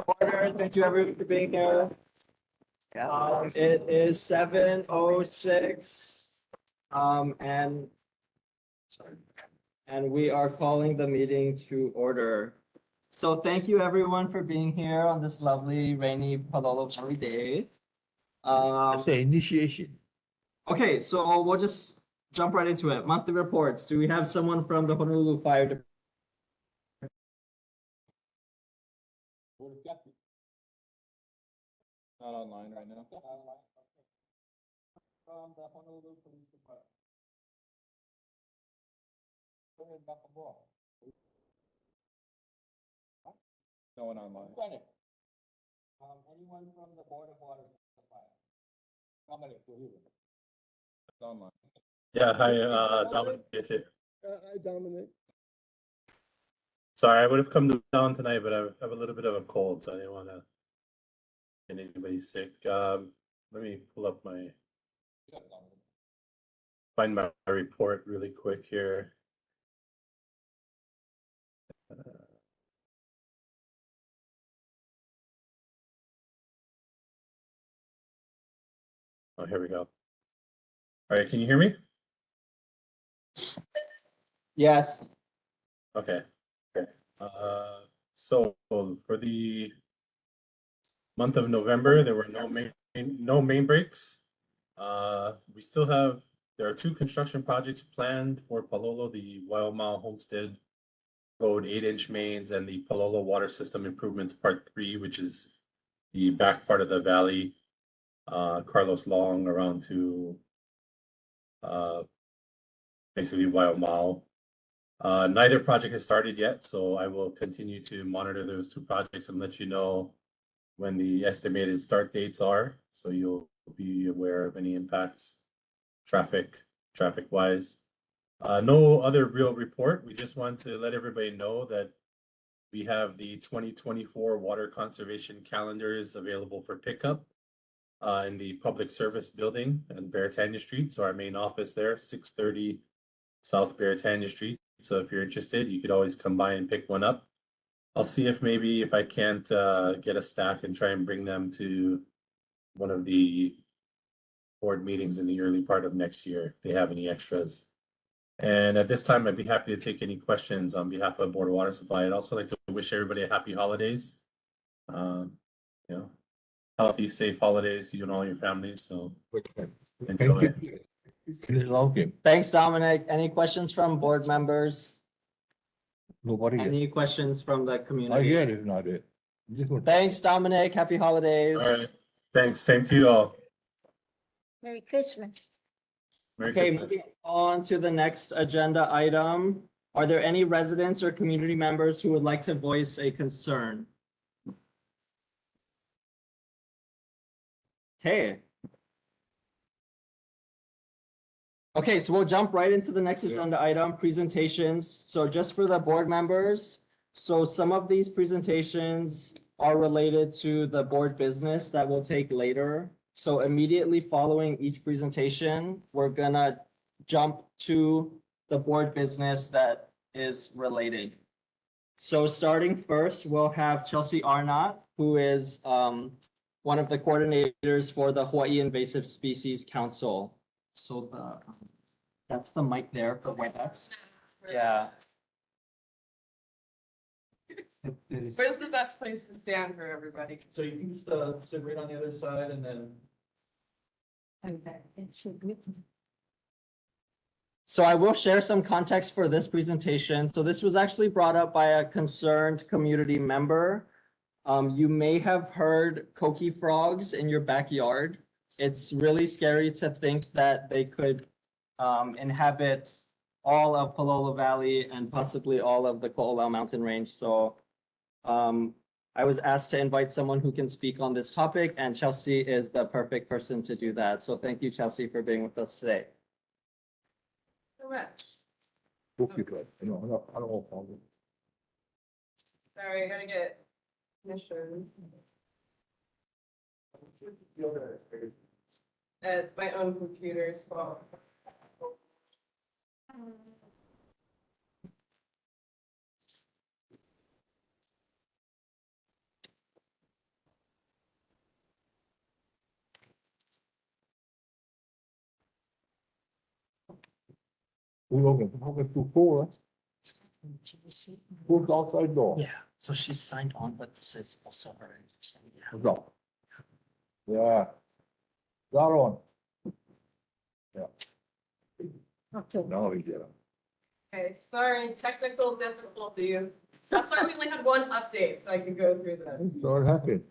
Order. Thank you everyone for being here. It is 7:06. And sorry. And we are calling the meeting to order. So thank you everyone for being here on this lovely rainy Palolo Valley day. Say initiation. Okay, so we'll just jump right into it. Monthly reports. Do we have someone from the Honolulu Fire Department? Not online right now. From the Honolulu Police Department. No one online. Anyone from the Board of Water Supply? It's online. Yeah, hi, Dominic is here. Hi, Dominic. Sorry, I would have come down tonight, but I have a little bit of a cold, so I didn't want to get anybody sick. Let me pull up find my report really quick here. Oh, here we go. All right, can you hear me? Yes. Okay. So for the month of November, there were no main breaks. We still have, there are 2 construction projects planned for Palolo, the Mile Homestead Road 8-inch mains and the Palolo Water System Improvements Part 3, which is the back part of the valley, Carlos Long around to basically Mile. Neither project has started yet, so I will continue to monitor those 2 projects and let you know when the estimated start dates are, so you'll be aware of any impacts traffic-wise. No other real report. We just want to let everybody know that we have the 2024 water conservation calendars available for pickup in the public service building on Beretania Street. So our main office there, 630 South Beretania Street. So if you're interested, you could always come by and pick one up. I'll see if maybe if I can't get a stack and try and bring them to one of the board meetings in the early part of next year if they have any extras. And at this time, I'd be happy to take any questions on behalf of Board of Water Supply. I'd also like to wish everybody a happy holidays. Healthy, safe holidays, you and all your families. So enjoy. Thanks, Dominic. Any questions from board members? Nobody. Any questions from the I community? get it, not it. Thanks, Dominic. Happy holidays. All right. Thanks. Same to you all. Merry Christmas. Merry Okay, Christmas. moving on to the next agenda item. Are there any residents or community members who would like to voice a concern? Okay. Okay, so we'll jump right into the next agenda item, presentations. So just for the board members, so some of these presentations are related to the board business that we'll take later. So immediately following each presentation, we're gonna jump to the board business that is related. So starting first, we'll have Chelsea Arnott, who is one of the coordinators for the Hawaii Invasive Species Council. So that's the mic there for WebEx. Yeah. Where's the best place to stand for everybody? So you can just sit right on the other side and then. Okay, it should be. So I will share some context for this presentation. So this was actually brought up by a concerned community member. You may have heard coqui frogs in your backyard. It's really scary to think that they could inhabit all of Palolo Valley and possibly all of the Ko'olau mountain range. So I was asked to invite someone who can speak on this topic, and Chelsea is the perfect person to do that. So thank you, Chelsea, for being with us today. Correct. I don't know. Sorry, I gotta get permission. It's my own computer's fault. Who's open to four, who's outside door? Yeah, so she's signed on, but this is also her. Who's up? Yeah. That on. Okay. Now he did it. Okay, sorry, technical difficulty. That's why we only had one update, so I could go through this. So it happened.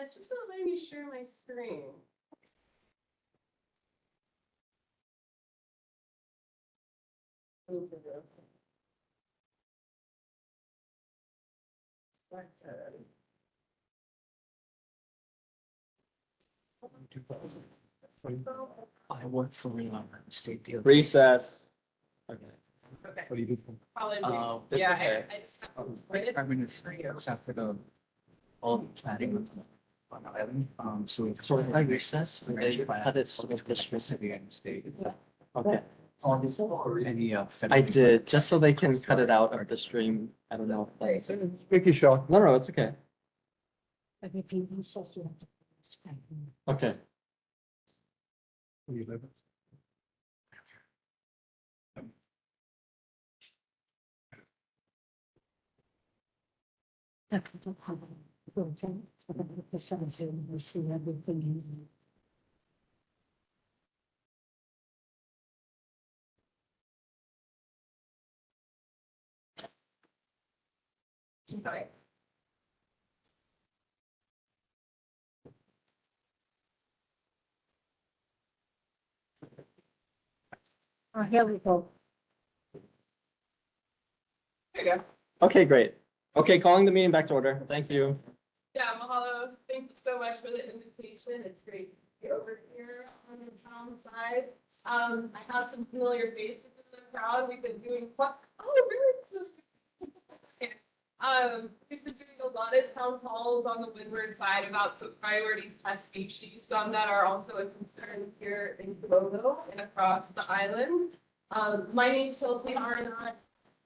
It's just not letting me share my screen. I work for state deal. Recess. Okay. Okay, What do you do? apologies. Oh, it's Yeah, okay. I just have to write it. Except for the all planning on the island. So sort of like recess, where they cut it so it's city and state. Okay. Any, I did, just so they can cut it out of the stream. I don't know. if that's- Make a shot. No, no, it's okay. Okay, recess, you have to- Okay. We see everything. Okay. Oh, here we go. There you go. Okay, great. Okay, calling the meeting back to order. Thank you. Yeah, mahalo. Thank you so much for the invitation. It's great to be over here on the town side. I have some familiar faces in the crowd. We've been doing quite, very. We've been doing a lot of town halls on the windward side about some priority pest species, some that are also a concern here in Palolo and across the island. My name's Chelsea Arnott.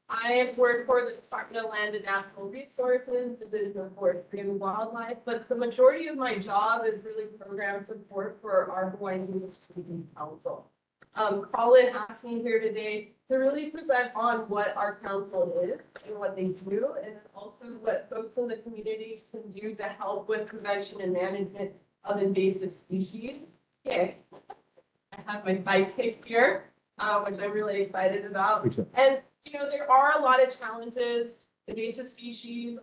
I work for the Department of Land and Natural Resources, Division of Forestry and Wildlife, but the majority of my job is really program support for our Hawaiian English Speaking Council. Colin asked me here today to really present on what our council is and what they do, and also what folks in the communities can do to help with prevention and management of invasive species. Okay, I have my sidekick here, which I'm really excited about. And you know, there are a lot of challenges. Invasive species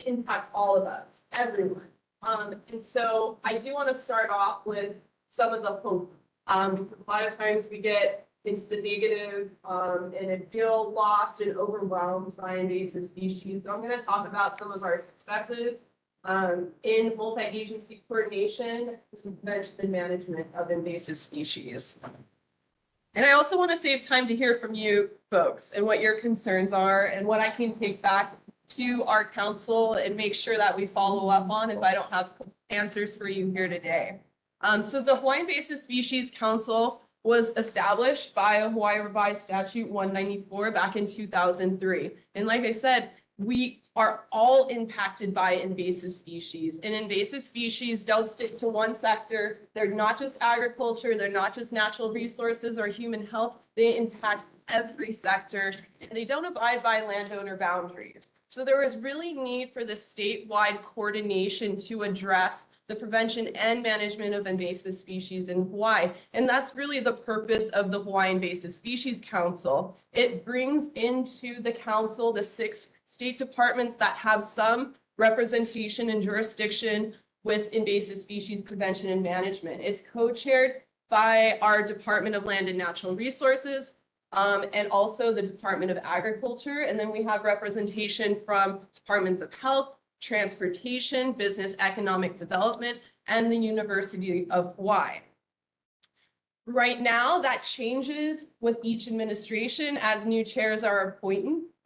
impact all of us, everyone. And so I do want to start off with some of the hope. A lot of times we get into the negative and feel lost and overwhelmed by invasive species. So I'm going to talk about some of our successes in multi-agency coordination, prevention and management of invasive species. And I also want to save time to hear from you folks and what your concerns are and what I can take back to our council and make sure that we follow up on if I don't have answers for you here today. So the Hawaii Invasive Species Council was established by a Hawaii Revised Statute 194 back in 2003. And like I said, we are all impacted by invasive species, and invasive species don't stick to one sector. They're not just agriculture, they're not just natural resources or human health. They impact every sector, and they don't abide by landowner boundaries. So there is really need for the statewide coordination to address the prevention and management of invasive species in Hawaii. And that's really the purpose of the Hawaii Invasive Species Council. It brings into the council the 6 state departments that have some representation and jurisdiction with invasive species prevention and management. It's co-chaired by our Department of Land and Natural Resources, and also the Department of Agriculture. And then we have representation from Departments of Health, Transportation, Business Economic Development, and the University of Hawaii. Right now, that changes with each administration as new chairs are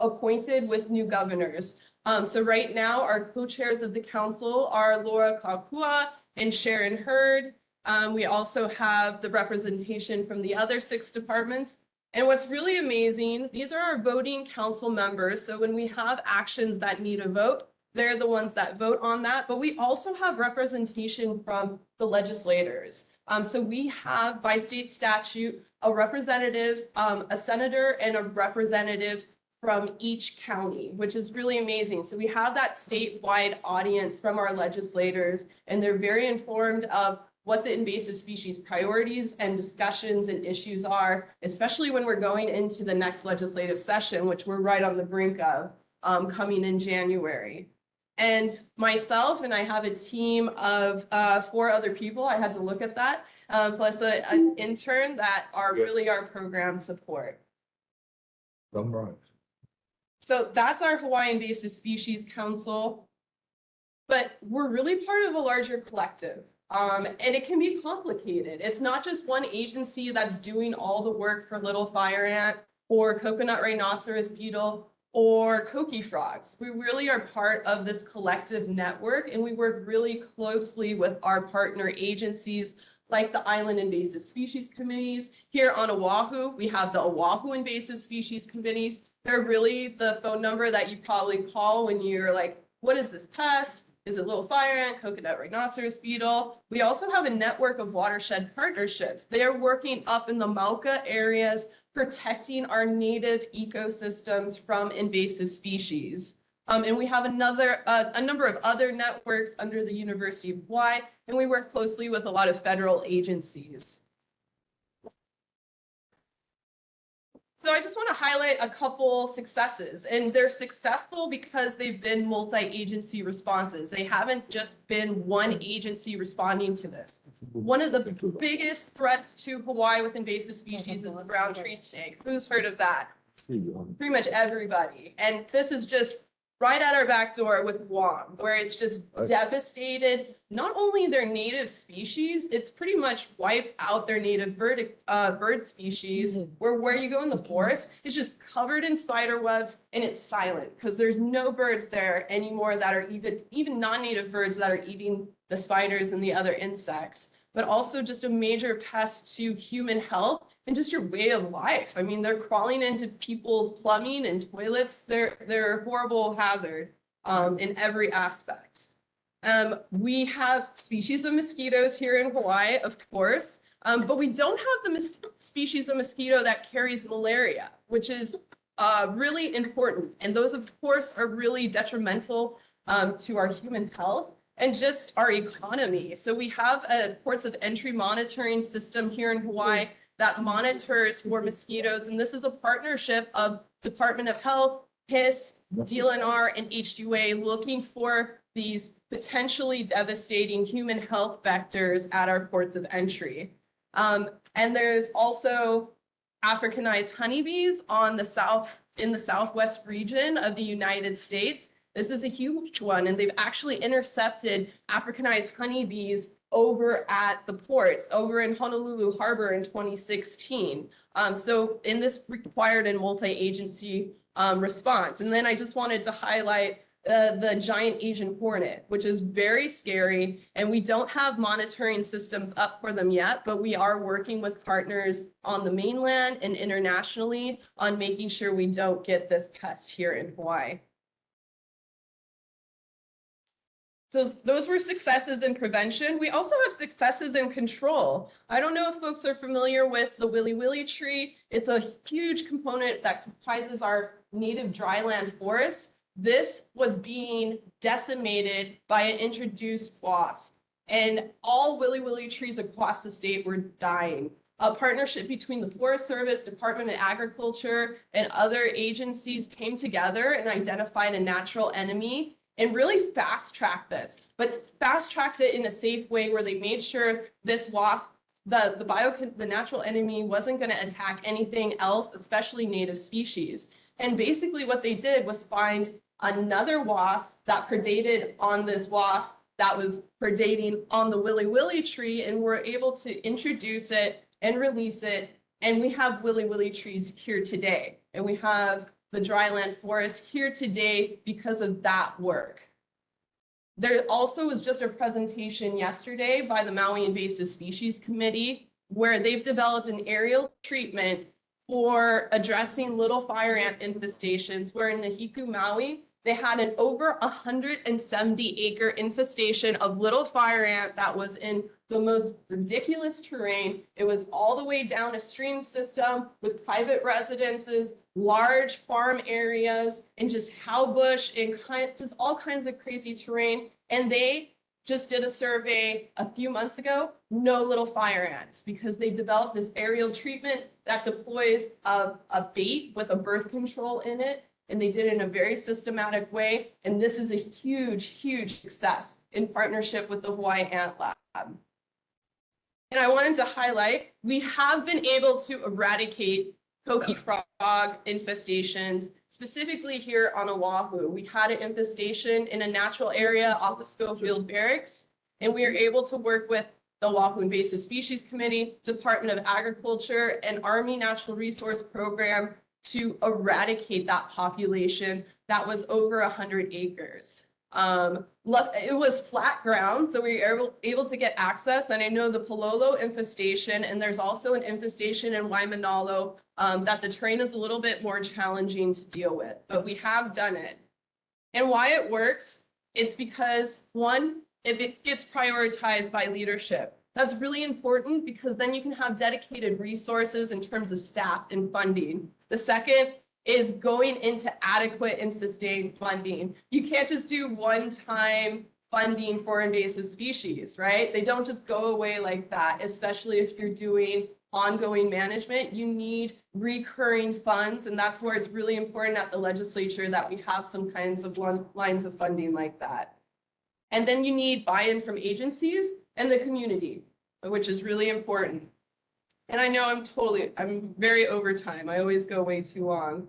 appointed with new governors. So right now, our co-chairs of the council are Laura Kakua and Sharon Hurd. We also have the representation from the other 6 departments. And what's really amazing, these are our voting council members. So when we have actions that need a vote, they're the ones that vote on that. But we also have representation from the legislators. So we have by state statute, a representative, a senator and a representative from each county, which is really amazing. So we have that statewide audience from our legislators, and they're very informed of what the invasive species priorities and discussions and issues are, especially when we're going into the next legislative session, which we're right on the brink of, coming in January. And myself, and I have a team of 4 other people, I had to look at that, plus an intern that are really our program support. Summarize. So that's our Hawaii Invasive Species Council. But we're really part of a larger collective. And it can be complicated. It's not just one agency that's doing all the work for little fire ant or coconut rhinoceros beetle or coqui frogs. We really are part of this collective network, and we work really closely with our partner agencies like the Island Invasive Species Committees. Here on Oahu, we have the Oahu Invasive Species Committees. They're really the phone number that you probably call when you're like, what is this pest? Is it little fire ant, coconut rhinoceros beetle? We also have a network of watershed partnerships. They are working up in the Mauka areas, protecting our native ecosystems from invasive species. And we have a number of other networks under the University of Hawaii, and we work closely with a lot of federal agencies. So I just want to highlight a couple successes, and they're successful because they've been multi-agency responses. They haven't just been one agency responding to this. One of the biggest threats to Hawaii with invasive species is the brown tree snake. Who's heard of that? Pretty much everybody. And this is just right at our back door with Guam, where it's just devastated not only their native species, it's pretty much wiped out their native bird species, where you go in the forest, it's just covered in spider webs and it's silent because there's no birds there anymore that are even non-native birds that are eating the spiders and the other insects, but also just a major pest to human health and just your way of life. I mean, they're crawling into people's plumbing and toilets. They're a horrible hazard in every aspect. We have species of mosquitoes here in Hawaii, of course, but we don't have the species of mosquito that carries malaria, which is really important. And those, of course, are really detrimental to our human health and just our economy. So we have a ports of entry monitoring system here in Hawaii that monitors for mosquitoes. And this is a partnership of Department of Health, HIS, DLNR, and HDUA looking for these potentially devastating human health vectors at our ports of entry. And there's also Africanized honeybees in the southwest region of the United States. This is a huge one, and they've actually intercepted Africanized honeybees over at the ports, over in Honolulu Harbor in 2016. In this required and multi-agency response. And then I just wanted to highlight the giant Asian hornet, which is very scary, and we don't have monitoring systems up for them yet, but we are working with partners on the mainland and internationally on making sure we don't get this pest here in Hawaii. So those were successes in prevention. We also have successes in control. I don't know if folks are familiar with the Willy Willy tree. It's a huge component that comprises our native dryland forests. This was being decimated by an introduced wasp, and all Willy Willy trees across the state were dying. A partnership between the Forest Service, Department of Agriculture, and other agencies came together and identified a natural enemy and really fast-tracked this, but fast-tracked it in a safe way where they made sure this wasp, the natural enemy, wasn't going to attack anything else, especially native species. And basically what they did was find another wasp that predated on this wasp that was predating on the Willy Willy tree, and were able to introduce it and release it. And we have Willy Willy trees here today, and we have the dryland forest here today because of that work. There also was just a presentation yesterday by the Maui Invasive Species Committee, where they've developed an aerial treatment for addressing little fire ant infestations, where in Nahiku, Maui, they had an over 170-acre infestation of little fire ant that was in the most ridiculous terrain. It was all the way down a stream system with private residences, large farm areas, and just cow bush and just all kinds of crazy terrain. And they just did a survey a few months ago, no little fire ants, because they developed this aerial treatment that deploys a bait with a birth control in it. And they did it in a very systematic way. And this is a huge, huge success in partnership with the Hawaii Ant Lab. And I wanted to highlight, we have been able to eradicate coqui frog infestations, specifically here on Oahu. We had an infestation in a natural area off of Schofield Barracks, and we are able to work with the Oahu Invasive Species Committee, Department of Agriculture, and Army Natural Resource Program to eradicate that population that was over 100 acres. It was flat ground, so we were able to get access. And I know the Palolo infestation, and there's also an infestation in Waimanalo that the terrain is a little bit more challenging to deal with, but we have done it. And why it works, it's because one, if it gets prioritized by leadership. That's really important because then you can have dedicated resources in terms of staff and funding. The second is going into adequate and sustained funding. You can't just do one-time funding for invasive species, right? They don't just go away like that, especially if you're doing ongoing management. You need recurring funds, and that's where it's really important at the legislature that we have some kinds of lines of funding like that. And then you need buy-in from agencies and the community, which is really important. And I know I'm very over time. I always go way too long.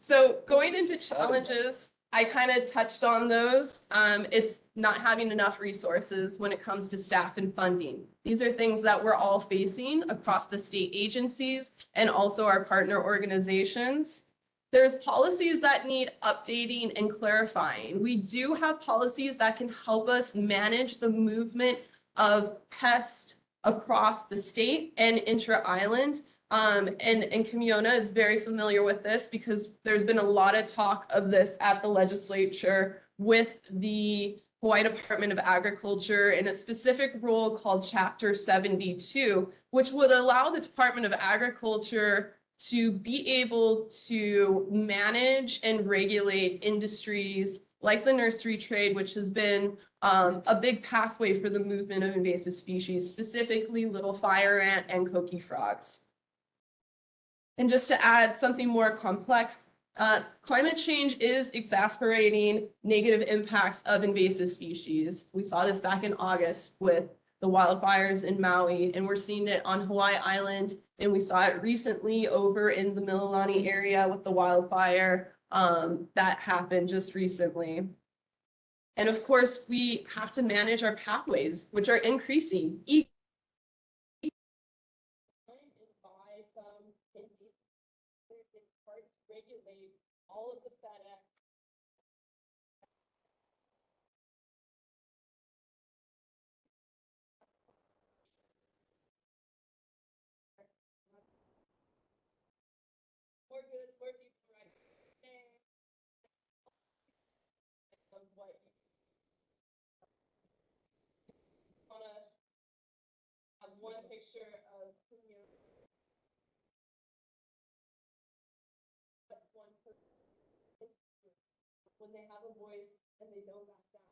So going into challenges, I kind of touched on those. It's not having enough resources when it comes to staff and funding. These are things that we're all facing across the state agencies and also our partner organizations. There's policies that need updating and clarifying. We do have policies that can help us manage the movement of pests across the state and intra-island. And Kimiona is very familiar with this because there's been a lot of talk of this at the legislature with the Hawaii Department of Agriculture in a specific rule called Chapter 72, which would allow the Department of Agriculture to be able to manage and regulate industries like the nursery trade, which has been a big pathway for the movement of invasive species, specifically little fire ant and coqui frogs. And just to add something more complex, climate change is exacerbating negative impacts of invasive species. We saw this back in August with the wildfires in Maui, and we're seeing it on Hawaii Island, and we saw it recently over in the Mililani area with the wildfire that happened just recently. And of course, we have to manage our pathways, which are increasing. Regulate all of the FedEx. More good, more people right there. Of what you wanna have one picture of who you one person when they have a voice and they don't back down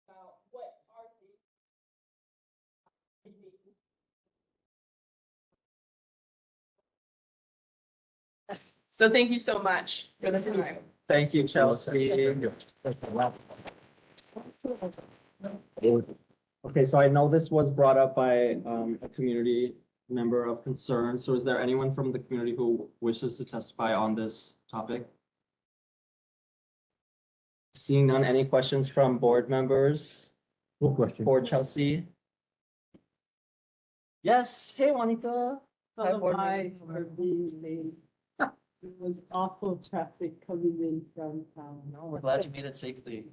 about what are they. So thank you so much for the time. Thank you, Chelsea. Okay, so I know this was brought up by a community member of concern. So is there anyone from the community who wishes to testify on this topic? Seeing none, any questions from board members No question. for Chelsea? Yes, hey Juanita. Hi, board Hi, member. for being late. It was awful traffic coming in from town. No, we're glad you made it safely.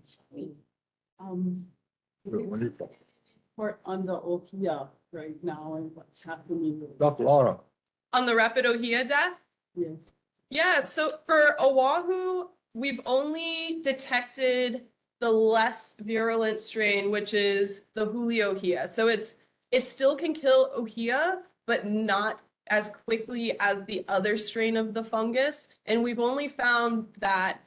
Report on the Ohia right now and what's happening. Dr. Laura, On the rapid Ohia death? Yes, Yeah, so for Oahu, we've only detected the less virulent strain, which is the Julio-hia. So it still can kill ohia, but not as quickly as the other strain of the fungus. And we've only found that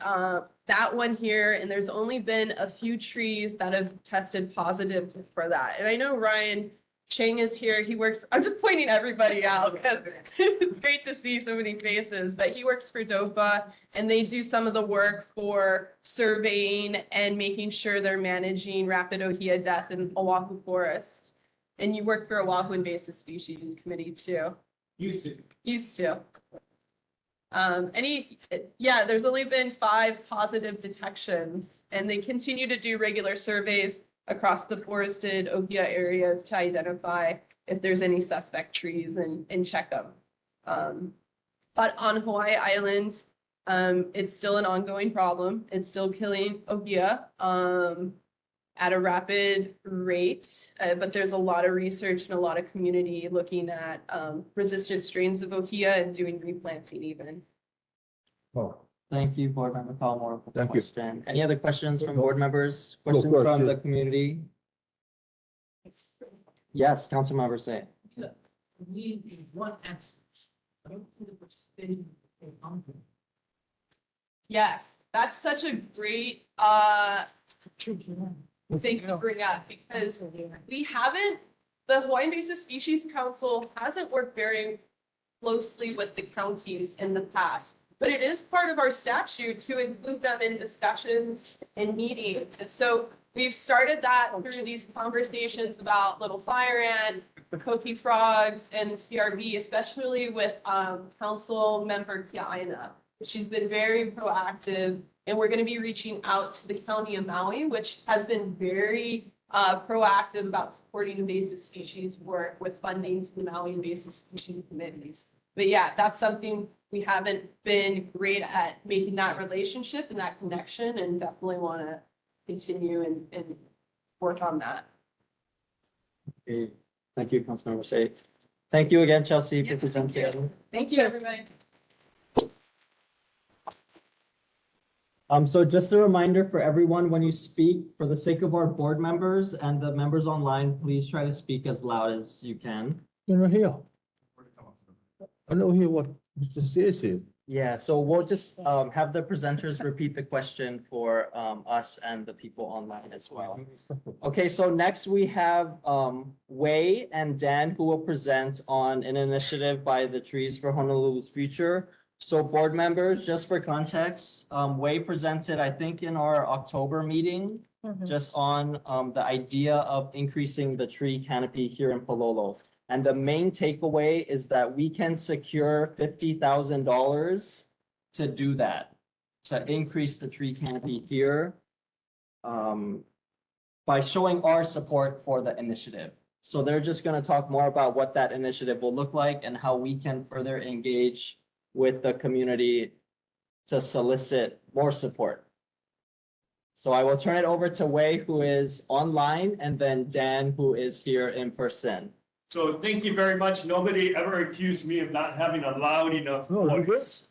that one here, and there's only been a few trees that have tested positive for that. And I know Ryan Chang is here. He works, I'm just pointing everybody out because it's great to see so many faces, but he works for DOFA and they do some of the work for surveying and making sure they're managing rapid ohia death in Oahu forest. And you work for Oahu Invasive Species Committee too. Used to. There's only been 5 positive detections and they continue to do regular surveys across the forested ohia areas to identify if there's any suspect trees and check them. But on Hawaii Island, it's still an ongoing problem. It's still killing ohia at a rapid rate, but there's a lot of research and a lot of community looking at resistant strains of ohia and doing replanting even. Oh, Thank you, Board Member Palolo, for the Thank you. question. Any other questions from board members? No Questions from question. the community? Yes, Councilmember Say. We need one absence. I don't think it was stated in Congress. Yes, that's such a great thing to bring up because we haven't, the Hawaii Invasive Species Council hasn't worked very closely with the counties in the past, but it is part of our statute to include them in discussions and meetings. And so we've started that through these conversations about little fire ant, koki frogs, and CRB, especially with Council Member Kiaina. She's been very proactive, and we're going to be reaching out to the County of Maui, which has been very proactive about supporting invasive species work with funding to the Maui Invasive Species Committees. But yeah, that's something we haven't been great at, making that relationship and that connection, and definitely want to continue and work on that. Okay. Thank you, Councilmember Say. Thank you again, Chelsea, for Yeah, presenting. Thank you, everybody. So just a reminder for everyone, when you speak, for the sake of our board members and the members online, please try to speak as loud as you can. you're not here. I don't hear what Mr. Steer said. Yeah, so we'll just have the presenters repeat the question for us and the people online as well. Okay, so next we have Wei and Dan who will present on an initiative by the Trees for Honolulu's Future. So board members, just for context, Wei presented, I think in our October meeting, just on the idea of increasing the tree canopy here in Palolo. And the main takeaway is that we can secure $50,000 to do that, to increase the tree canopy here by showing our support for the initiative. So they're just going to talk more about what that initiative will look like and how we can further engage with the community to solicit more support. So I will turn it over to Wei, who is online, and then Dan, who is here in person. So thank you very much. Nobody ever accused me of not having a loud enough No, you voice.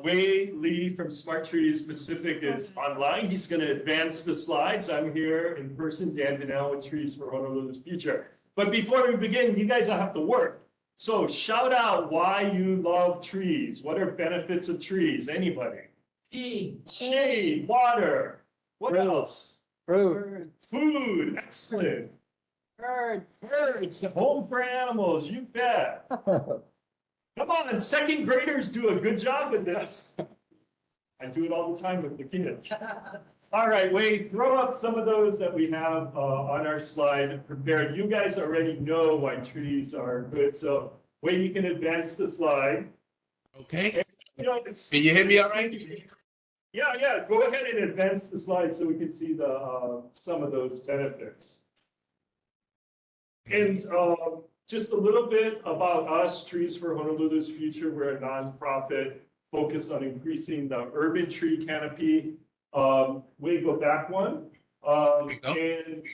Wei Lee from Smart Trees Pacific is online. He's going to advance the slides. I'm here in person, Dan Donnell with Trees for Honolulu's Future. But before we begin, you guys will have to work. So shout out why you love trees. What are benefits of trees? Anybody? Shade, water. What else? Fruit. Food. Excellent. Birds, home for animals, you bet. Come on, second graders do a good job with this. I do it all the time with the kids. All right, Wade, throw up some of those that we have on our slide prepared. You guys already know why trees are good, so Wade, you can advance the slide. Okay. And, you know, Can you hear me all right? Yeah, go ahead and advance the slide so we can see the some of those benefits. And just a little bit about us, Trees for Honolulu's Future. We're a nonprofit focused on increasing the urban tree canopy. We go back one. And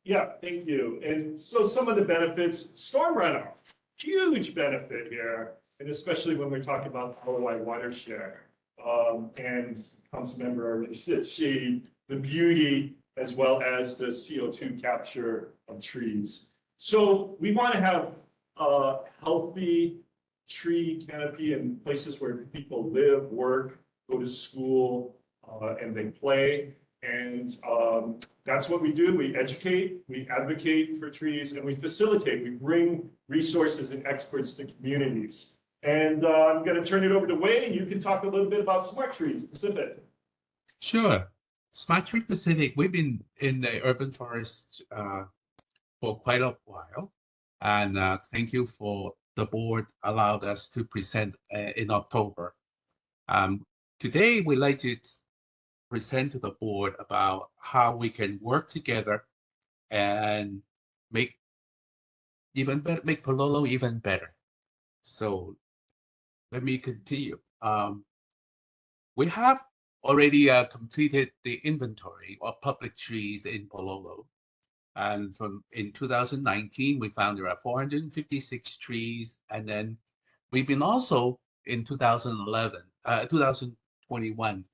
yeah, thank you. And so some of the benefits, storm runoff, huge benefit here. And especially when we're talking about the Hawaii watershed. And Councilmember already said shade. the beauty as well as the CO2 capture of trees. So we want to have a healthy tree canopy in places where people live, work, go to school, and they play. And that's what we do. We educate, we advocate for trees, and we facilitate. We bring resources and experts to communities. And I'm going to turn it over to Wayne. You can talk a little bit about Smart Trees Pacific. Sure. Smart Tree Pacific, we've been in the urban forest for quite a while. And thank you for the board allowed us to present in October. Today, we'd like to present to the board about how we can work together and make even better, make Palolo even better. So let me continue. We have already completed the inventory of public trees in Palolo. And in 2019, we found there are 456 trees. And then we've been also in 2021,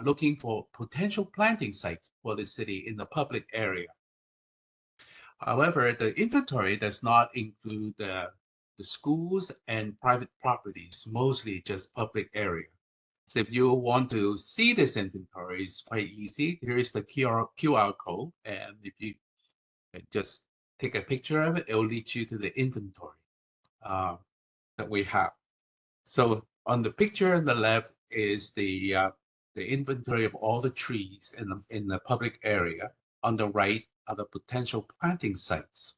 looking for potential planting sites for the city in the public area. However, the inventory does not include the schools and private properties, mostly just public area. So if you want to see this inventory, it's quite easy. Here is the QR code, and if you just take a picture of it, it will lead you to the inventory that we have. So on the picture on the left is the inventory of all the trees in the public area. On the right are the potential planting sites.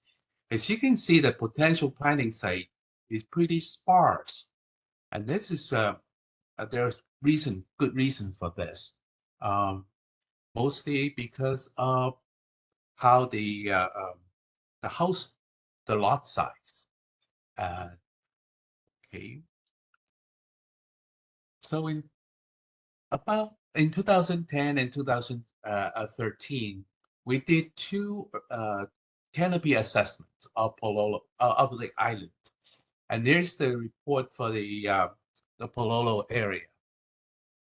As you can see, the potential planting site is pretty sparse, and this is there's good reasons for this. Mostly because of how the lot size. Okay. So in 2010 and 2013, we did two canopy assessments of Palolo of the island, and there's the report for the Palolo area.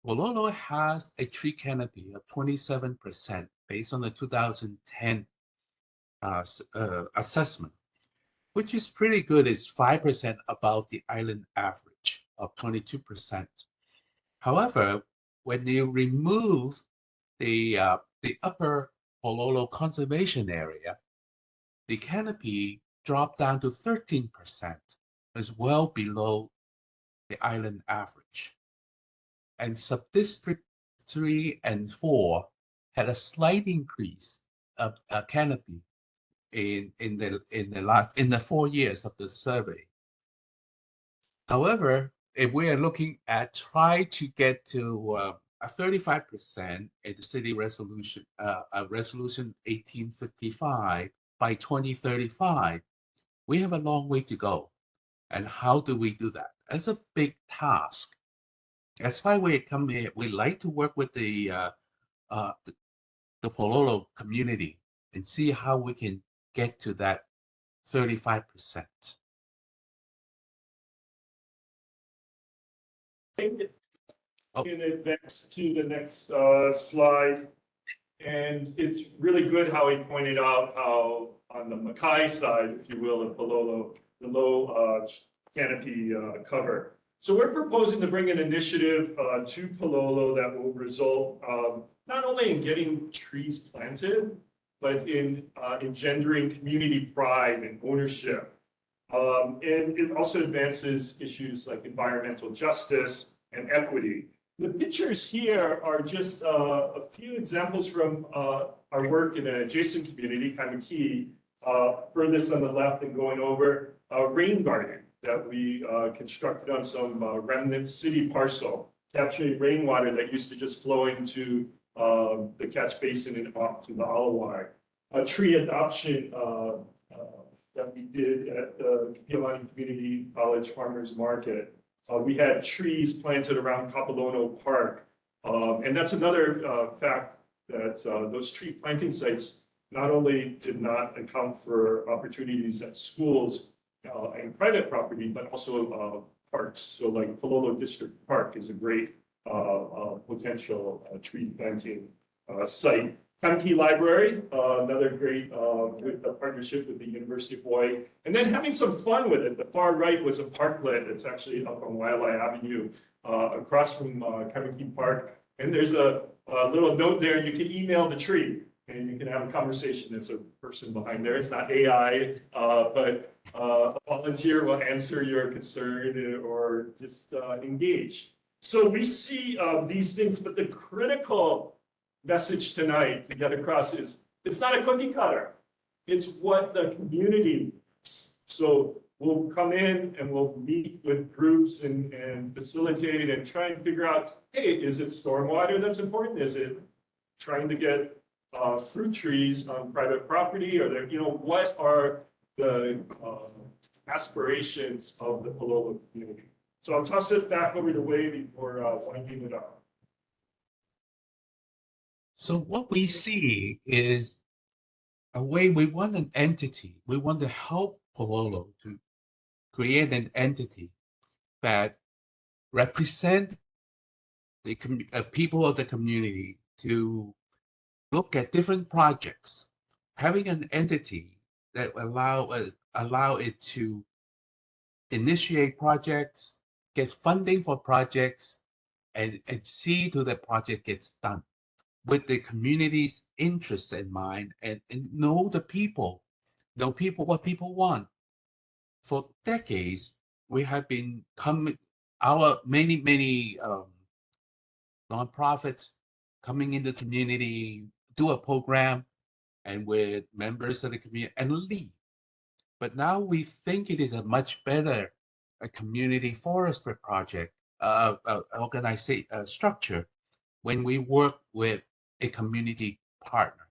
Palolo has a tree canopy of 27% based on the 2010 assessment, which is pretty good. It's 5% above the island average of 22%. However, when you remove the upper Palolo conservation area, the canopy dropped down to 13%, is well below the island average. And subdistrict 3 and 4 had a slight increase of canopy in the 4 years of the survey. However, if we are looking at try to get to a 35% in the city resolution, resolution 1855 by 2035, we have a long way to go. And how do we do that? That's a big task. That's why we come here. We like to work with the Palolo community and see how we can get to that 35%. In advance to the next slide. And it's really good how he pointed out how on the Mackay side, if you will, of Palolo, the low canopy cover. So we're proposing to bring an initiative to Palolo that will result not only in getting trees planted, but in engendering community pride and ownership. And it also advances issues like environmental justice and equity. The pictures here are just a few examples from our work in an adjacent community, Kaimaki, furthest on the left and going over a rain garden that we constructed on some remnant city parcel, capturing rainwater that used to just flow into the catch basin and off to the Alawai. A tree adoption that we did at the Kapiolani Community College Farmers Market. We had trees planted around Kapalono Park. And that's another fact that those tree planting sites not only did not account for opportunities at schools and private property, but also parks. So like Palolo District Park is a great potential tree planting site. Key Library, another great with the partnership with the University of Hawaii, and then having some fun with it. The far right was a parklet that's actually up on Wailea Avenue, across from Key Park. And there's a little note there. You can email the tree, and you can have a conversation. There's a person behind there. It's not AI, but a volunteer will answer your concern or just engage. So we see these things, but the critical message tonight to get across is it's not a cookie cutter. It's what the community needs. So we'll come in and we'll meet with groups and facilitate and try and figure out, hey, is it stormwater that's important? Is it trying to get fruit trees on private property? Or there, what are the aspirations of the Palolo community? So I'll toss it back over to Wade before winding it up. So what we see is a way we want an entity. We want to help Palolo to create an entity that represent the people of the community to look at different projects. Having an entity that allow it to initiate projects, get funding for projects, and see to the project gets done with the community's interests in mind, and know the people, what people want. For decades, we have been our many nonprofits coming in the community, do a program, and with members of the community and leave. But now we think it is a much better community forestry project, organization structure, when we work with a community partner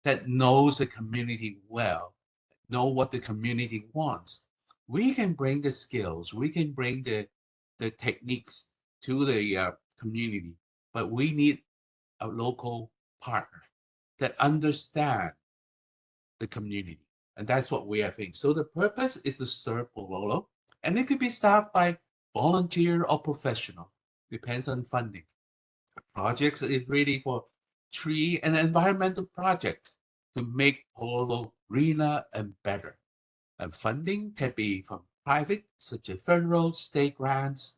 that knows the community well, know what the community wants. We can bring the skills, we can bring the techniques to the community, but we need a local partner that understand the community. And that's what we are thinking. So the purpose is to serve Palolo, and it could be staffed by volunteer or professional, depends on funding. Projects is really for tree and environmental projects to make Palolo greener and better. And funding can be from private, such as federal, state grants,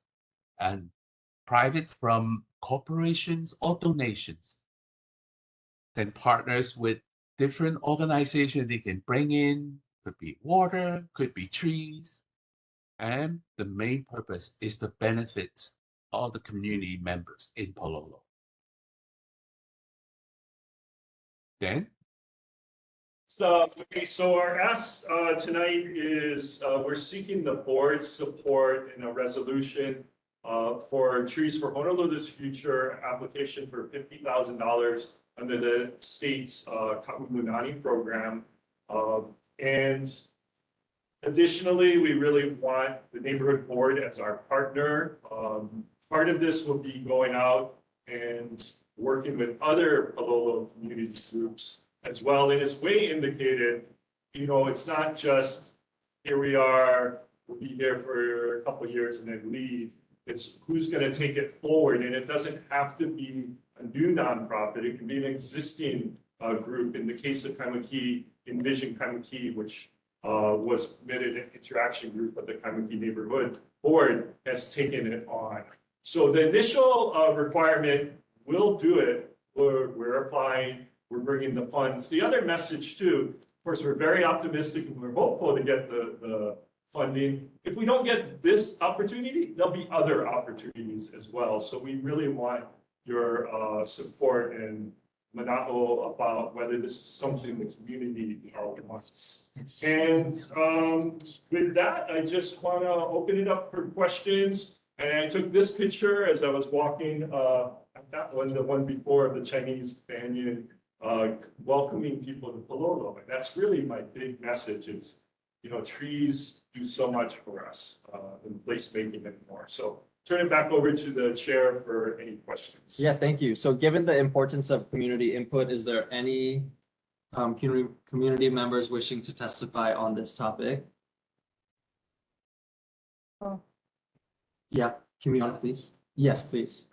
and private from corporations or donations. Then partners with different organizations they can bring in, could be water, could be trees. And the main purpose is to benefit all the community members in Palolo. Dan? Okay, so our ask tonight is we're seeking the board's support in a resolution for Trees for Honolulu's Future application for $50,000 under the state's Ka'umunani program. And additionally, we really want the neighborhood board as our partner. Part of this will be going out and working with other Palolo community groups as well. And as Wei indicated, it's not just here we are, we'll be here for a couple of years and then leave. It's who's going to take it forward. And it doesn't have to be a new nonprofit. It can be an existing group. In the case of Kaimuki, Envision Kaimuki, which was permitted an interaction group of the Kaimuki Neighborhood Board, has taken it on. So the initial requirement, we'll do it. We're applying. We're bringing the funds. The other message too, of course, we're very optimistic and we're hopeful to get the funding. If we don't get this opportunity, there'll be other opportunities as well. So we really want your support and mana'o about whether this is something the community wants. And with that, I just want to open it up for questions. And I took this picture as I was walking that one, the one before of the Chinese banyan, welcoming people to Palolo. And that's really my big message is, trees do so much for us in placemaking and more. So turn it back over to the chair for any questions. Yeah, thank you. So given the importance of community input, is there any community members wishing to testify on this topic? Yeah, community, please. Yes, please.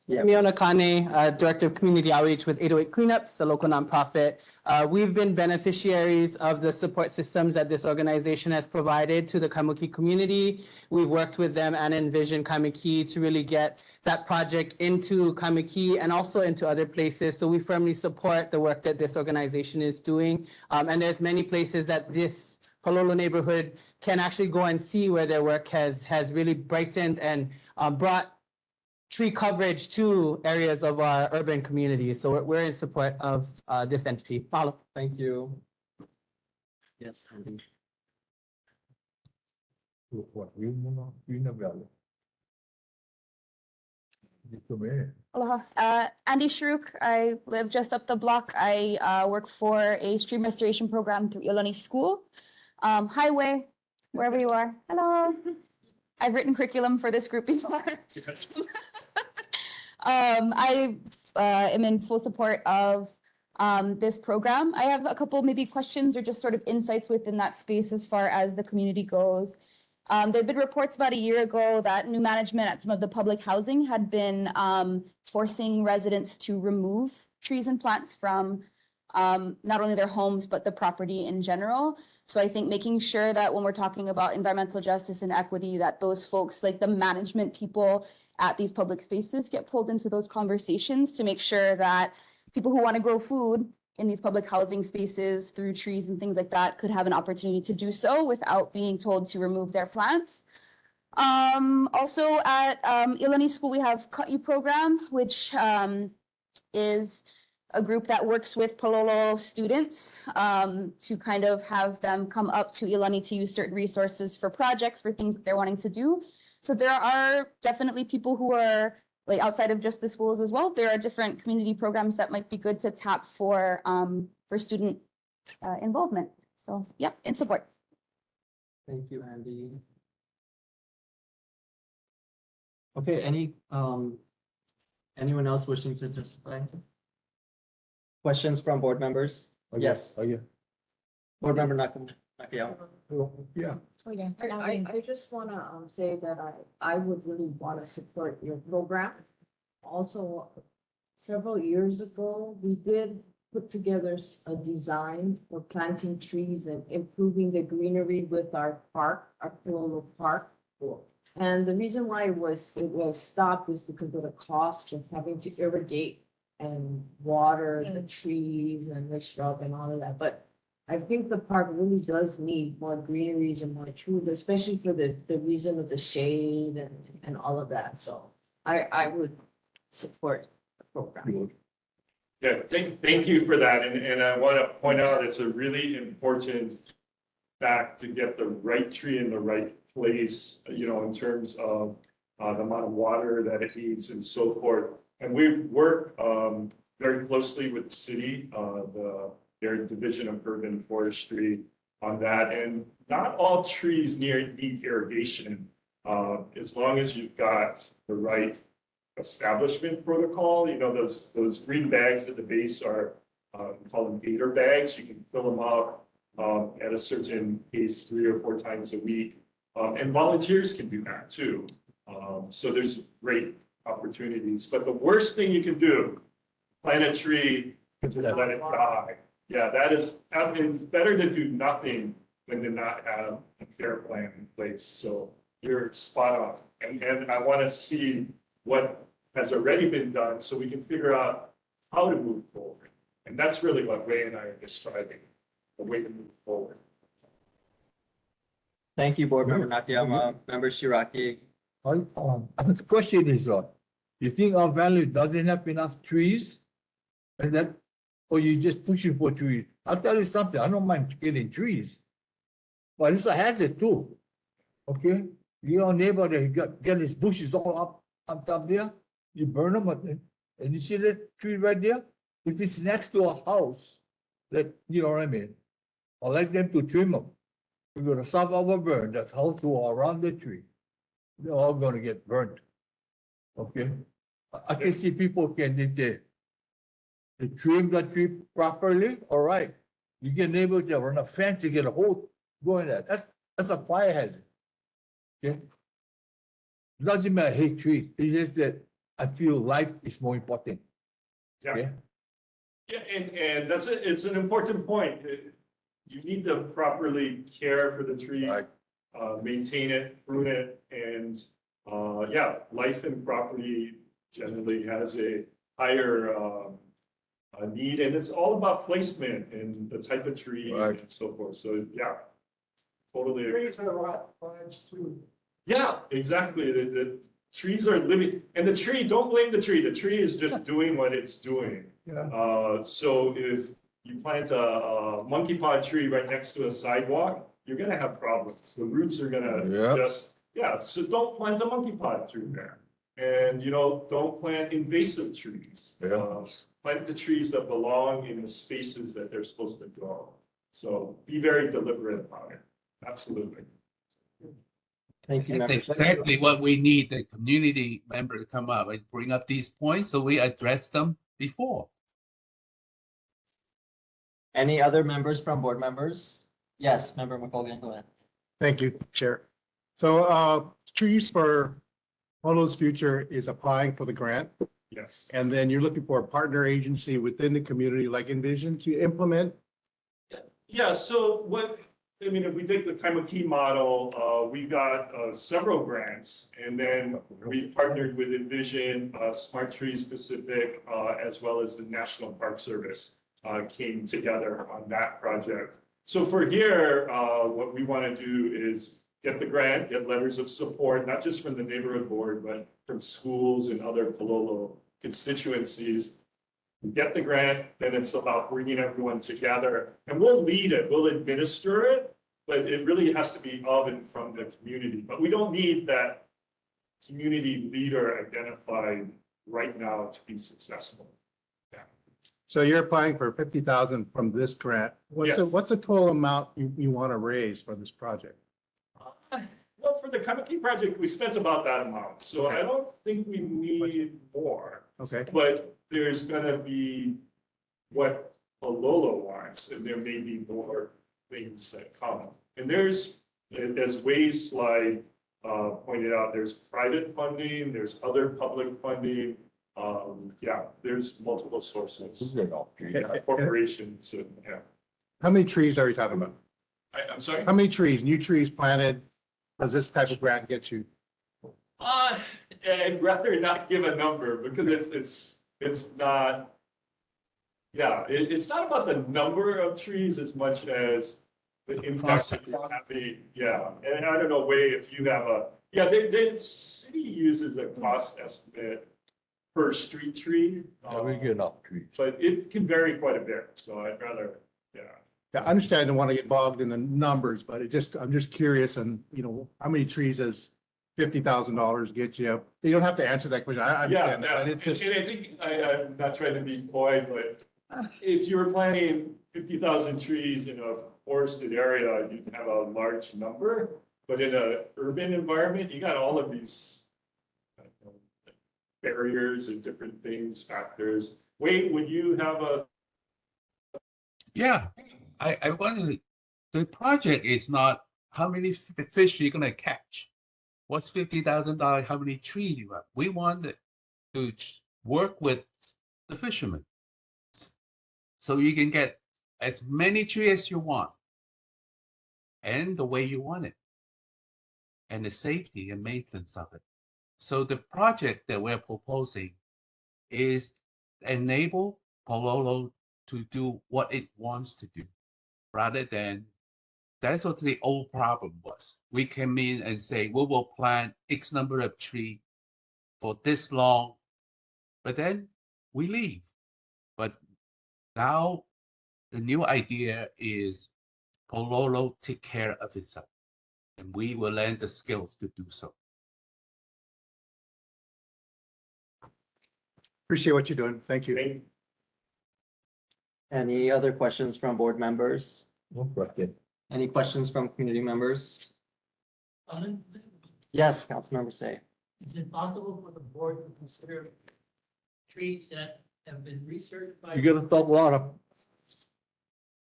Miona Kane, Director of Community Outreach with 808 Cleanups, a local nonprofit. We've been beneficiaries of the support systems that this organization has provided to the Kaimuki community. We've worked with them and Envision Kaimuki to really get that project into Kaimuki and also into other places. So we firmly support the work that this organization is doing. And there's many places that this Palolo neighborhood can actually go and see where their work has really brightened and brought tree coverage to areas of our urban communities. So we're in support of this entity. Palolo. Thank you. Yes, Andy. What, Green Valley? Come in. Aloha. Andy Sharuk. I live just up the block. I work for a stream restoration program through Iolani School. Highway, wherever you are. Hello. I've written curriculum for this group before. I am in full support of this program. I have a couple maybe questions or just sort of insights within that space as far as the community goes. There have been reports about a year ago that new management at some of the public housing had been forcing residents to remove trees and plants from not only their homes, but the property in general. So I think making sure that when we're talking about environmental justice and equity, that those folks, like the management people at these public spaces, get pulled into those conversations to make sure that people who want to grow food in these public housing spaces through trees and things like that could have an opportunity to do so without being told to remove their plants. Also at Iolani School, we have Cut You program, which is a group that works with Palolo students to kind of have them come up to Iolani to use certain resources for projects, for things that they're wanting to do. So there are definitely people who are like outside of just the schools as well. There are different community programs that might be good to tap for student involvement. So yeah, in support. Thank you, Andy. Okay, anyone else wishing to testify? Questions from board members? Yes. Oh, yeah. Board member Nakayama. Yeah. I just wanna say that I would really wanna support your program. Also, several years ago, we did put together a design for planting trees and improving the greenery with our park, our Palolo Park. And the reason why it was stopped is because of the cost of having to irrigate and water the trees and the shrub and all of that. But I think the park really does need more greeneries and more trees, especially for the reason of the shade and all of that. So I would support the program. Yeah, thank you for that. And I want to point out, it's a really important fact to get the right tree in the right place, you know, in terms of the amount of water that it needs and so forth. And we work very closely with the city, their Division of Urban Forestry on that. And not all trees need irrigation, as long as you've got the right establishment protocol. You know, those green bags at the base are, we call them gator bags. You can fill them up at a certain pace 3 or 4 times a week. And volunteers can do that too. So there's great opportunities. But the worst thing you can do, plant a tree and just let it die. Yeah, it's better to do nothing than to not have a care plan in place. So you're spot on. And I want to see what has already been done so we can figure out how to move forward. And that's really what Ray and I are describing, the way to move forward. Thank you, board member Nakayama. Member Shiraki. The question is, you think our valley doesn't have enough trees? And that, or you just pushing for trees? I'll tell you something, I don't mind getting trees. But it's a hazard too. Okay? Your neighbor, they get his bushes all up top there, you burn them, and you see that tree right there? If it's next to a house, you know what I mean? I'd like them to trim them. We're gonna stop our burn, that house will around the tree. They're all gonna get burnt. Okay? I can see people if they trim the tree properly, all right. You get neighbors that run a fence to get a hole going there. That's a fire hazard. Okay? Doesn't mean I hate trees, it's just that I feel life is more important. Yeah. Yeah, and that's it, it's an important point. You need to properly care for the tree, Right. maintain it, prune it, and, yeah, life and property generally has a higher, need, and it's all about placement and the type of tree Right. and so forth, so, yeah. Totally agree. Trees are what, plants too. Yeah, exactly. The trees are living, and the tree, don't blame the tree. The tree is just doing what it's doing. Yeah. So if you plant a monkey pod tree right next to a sidewalk, you're gonna have problems. The roots are gonna Yeah. just, yeah, so don't plant the monkey pod tree there. And, you know, don't plant invasive trees. Yeah. Plant the trees that belong in the spaces that they're supposed to grow. So be very deliberate about it. Absolutely. Thank you, That's members. exactly what we need, the community member to come up and bring up these points, so we address them before. Any other members from board members? Yes, member McColgan, go ahead. Thank you, Chair. So, Trees for Palolo's Future is applying for the grant, Yes. and then you're looking for a partner agency within the community like Envision to implement. Yeah, so what, I mean, if we take the Kaimaki model, we got several grants, and then we partnered with Envision, Smart Trees Pacific, as well as the National Park Service came together on that project. So for here, what we want to do is get the grant, get letters of support, not just from the neighborhood board, but from schools and other Palolo constituencies. We get the grant, then it's about bringing everyone together, and we'll lead it, we'll administer it, but it really has to be of and from the community. But we don't need that community leader identified right now to be successful. So you're applying for 50,000 from this grant. Yes. What's the total amount you want to raise for this project? Well, for the Kamaki project, we spent about that amount, so I don't think we need more. Okay. But there's gonna be what Palolo wants, and there may be more things that come. And there's, as Ways slide pointed out, there's private funding, there's other public funding. Yeah, there's multiple sources, corporations, and, yeah. How many trees are we talking about? I'm sorry? How many trees, new trees planted, does this type of grant get you? I'd rather not give a number because it's not. Yeah, it's not about the number of trees as much as the impact that you're having. Yeah, and I don't know, Wei, if you have yeah, the city uses a cost estimate per street tree. Yeah, we get enough trees. But it can vary quite a bit, so I'd rather, yeah. Yeah, I understand, I don't want to get bogged in the numbers, but I'm just curious and, how many trees does $50,000 get you? You don't have to answer that question. I Yeah, understand that, yeah, but it's just. and I think, I'm not trying to be coy, but if you were planting 50,000 trees in a forested area, you'd have a large number. But in a urban environment, you got all of these barriers and different things, factors. Wait, would you have a? Yeah, I wanted, the project is not how many fish you're gonna catch. What's $50,000, how many trees you have? We wanted to work with the fishermen. So you can get as many trees as you want. And the way you want it. And the safety and maintenance of it. So the project that we're proposing is enable Palolo to do what it wants to do, rather than, that's what the old problem was. We came in and say, we will plant X number of trees for this long, but then we leave. But now the new idea is Palolo take care of itself, and we will lend the skills to do so. Appreciate what you're doing. Thank you. Any other questions from board members? No question. Any questions from community members? Yes, Councilmember Say. Is it possible for the board to consider trees that have been recertified? You gotta talk louder.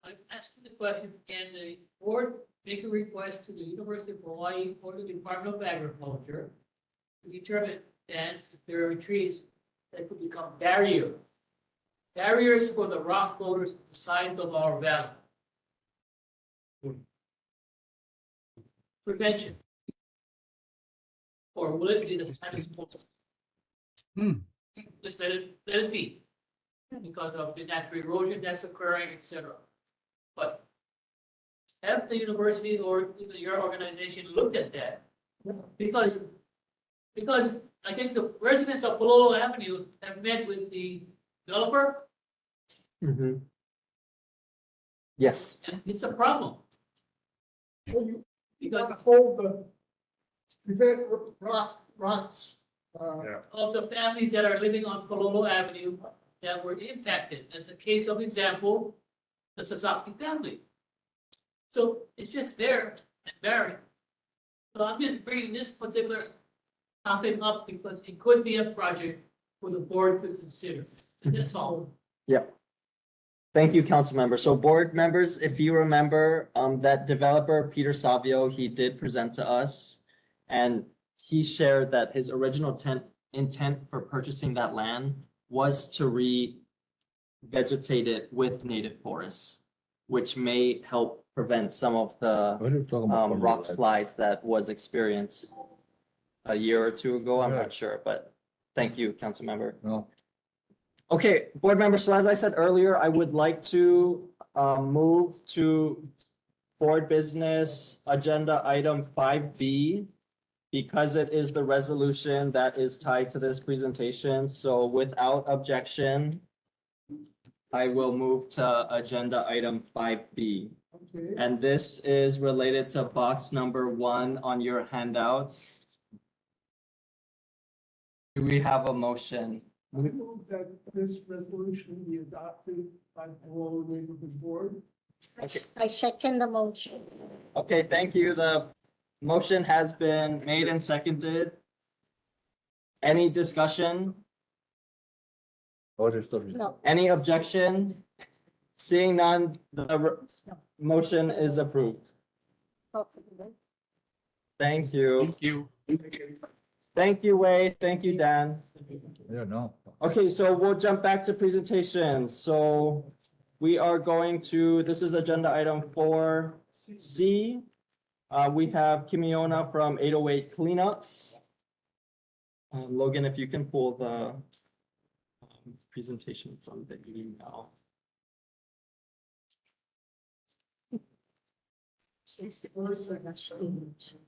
I'm asking the question, can the board make a request to the University of Hawaii or the Department of Agriculture determine then if there are trees that could become barriers for the rock boulders on the side of our valley. Prevention. Or will it be the status quo? Just let it be. Because of the natural erosion that's occurring, etc. But have the university or even your organization looked at that? Because I think the residents of Palolo Avenue have met with the developer, Mhm. Yes. and it's a problem. Because hold the, prevent rocks, of the families that are living on Palolo Avenue that were impacted, as a case of example, the Sasaki family. So it's just there and barren. So I'm just bringing this particular topic up because it could be a project for the board to consider. And that's all. Yep. Thank you, council member. So board members, if you remember, that developer, Peter Savio, he did present to us. And he shared that his original intent for purchasing that land was to revegetate it with native forests, which may help prevent some of the What are you talking about? rock slides that was experienced a year or two ago. I'm Right. not sure, but thank you, council member. No. Okay, board members, so as I said earlier, I would like to move to board business agenda item 5B because it is the resolution that is tied to this presentation. So without objection, I will move to agenda item 5B. Okay. And this is related to box number 1 on your handouts. Do we have a motion? I move that this resolution be adopted by the Palolo Neighborhood Board. I second the motion. Okay, thank you. The motion has been made and seconded. Any discussion? No. Any objection? Seeing none, the motion is approved. Thank you. Thank you. Thank you, Wade. Thank you, Dan. Yeah, no. Okay, so we'll jump back to presentations. So we are going to, this is agenda item 4C. We have Kimiona from 808 Cleanups. Logan, if you can pull the presentation from the email.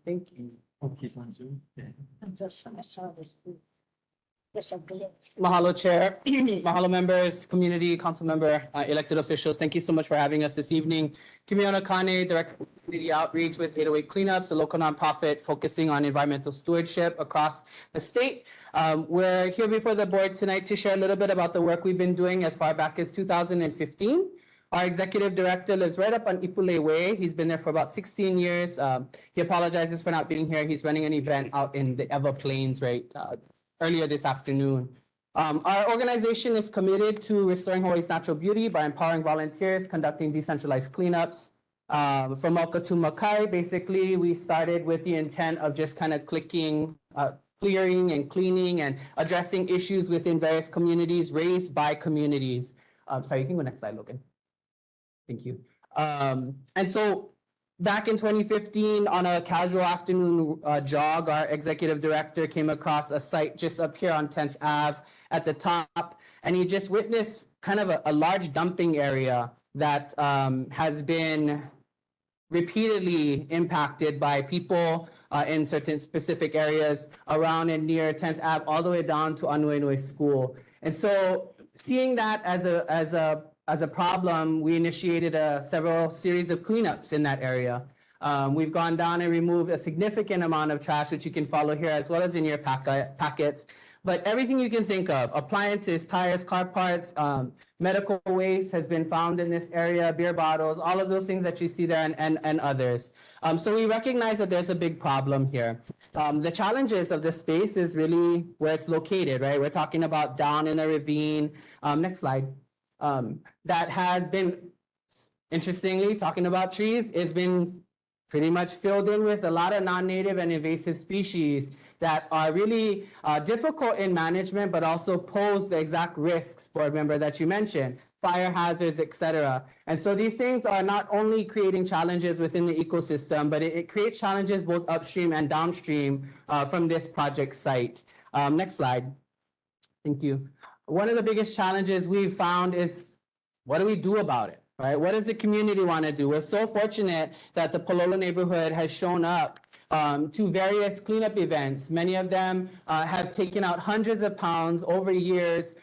Thank you. Oh, he's on Zoom. Yeah. I saw this. There's a glitch. Mahalo, Chair. Mahalo, members, community, council member, elected officials. Thank you so much for having us this evening. Kimiona Kane, Director of Community Outreach with 808 Cleanups, a local nonprofit focusing on environmental stewardship across the state. We're here before the board tonight to share a little bit about the work we've been doing as far back as 2015. Our executive director lives right up on Ipule Way. He's been there for about 16 years. He apologizes for not being here. He's running an event out in the Eva Plains earlier this afternoon. Our organization is committed to restoring Hawaii's natural beauty by empowering volunteers, conducting decentralized cleanups. From Mauka to Makai, basically, we started with the intent of just kind of clearing and cleaning and addressing issues within various communities raised by communities. Sorry, you can go next slide, Logan. Thank you. And so back in 2015, on a casual afternoon jog, our executive director came across a site just up here on 10th Ave at the top, and he just witnessed kind of a large dumping area that has been repeatedly impacted by people in certain specific areas around and near 10th Ave, all the way down to Anuenue School. And so seeing that as a problem, we initiated several series of cleanups in that area. We've gone down and removed a significant amount of trash, which you can follow here, as well as in your packets. But everything you can think of, appliances, tires, car parts, medical waste has been found in this area, beer bottles, all of those things that you see there and others. So we recognize that there's a big problem here. The challenges of this space is really where it's located, right? We're talking about down in a ravine. Next slide. That has been, interestingly, talking about trees, it's been pretty much filled in with a lot of non-native and invasive species. that are really difficult in management, but also pose the exact risks, board member, that you mentioned, fire hazards, etc. And so these things are not only creating challenges within the ecosystem, but it creates challenges both upstream and downstream from this project site. Next slide. Thank you. One of the biggest challenges we've found is, what do we do about it, right? What does the community want to do? We're so fortunate that the Palolo neighborhood has shown up to various cleanup events. Many of them have taken out hundreds of pounds over years,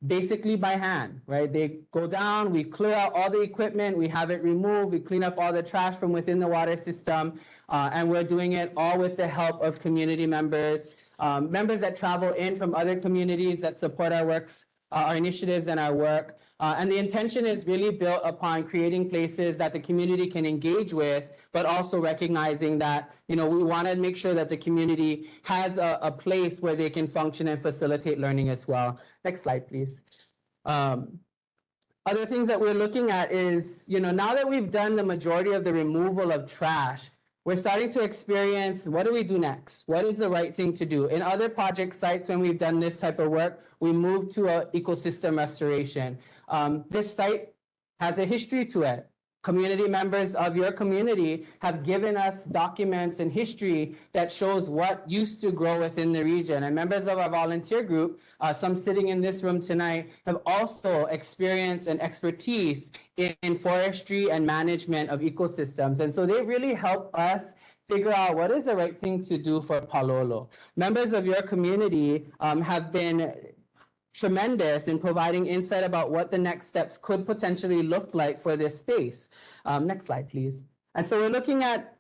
basically by hand, right? They go down, we clear out all the equipment, we have it removed, we clean up all the trash from within the water system, and we're doing it all with the help of community members. Members that travel in from other communities that support our works, our initiatives and our work. And the intention is really built upon creating places that the community can engage with, but also recognizing that, we want to make sure that the community has a place where they can function and facilitate learning as well. Next slide, please. Other things that we're looking at is, now that we've done the majority of the removal of trash, we're starting to experience, what do we do next? What is the right thing to do? In other project sites, when we've done this type of work, we move to an ecosystem restoration. This site has a history to it. Community members of your community have given us documents and history that shows what used to grow within the region. And members of our volunteer group, some sitting in this room tonight, have also experience and expertise in forestry and management of ecosystems. And so they really help us figure out what is the right thing to do for Palolo. Members of your community have been tremendous in providing insight about what the next steps could potentially look like for this space. Next slide, please. And so we're looking at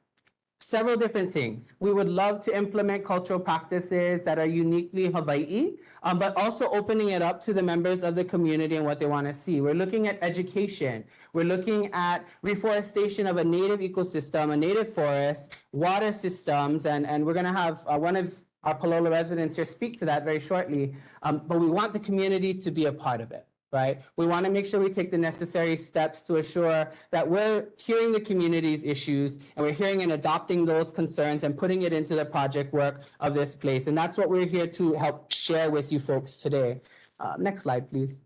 several different things. We would love to implement cultural practices that are uniquely Hawaii, but also opening it up to the members of the community and what they want to see. We're looking at education. We're looking at reforestation of a native ecosystem, a native forest, water systems, and we're going to have one of our Palolo residents here speak to that very shortly, but we want the community to be a part of it, right? We want to make sure we take the necessary steps to assure that we're hearing the community's issues and we're hearing and adopting those concerns and putting it into the project work of this place. And that's what we're here to help share with you folks today. Next slide, please.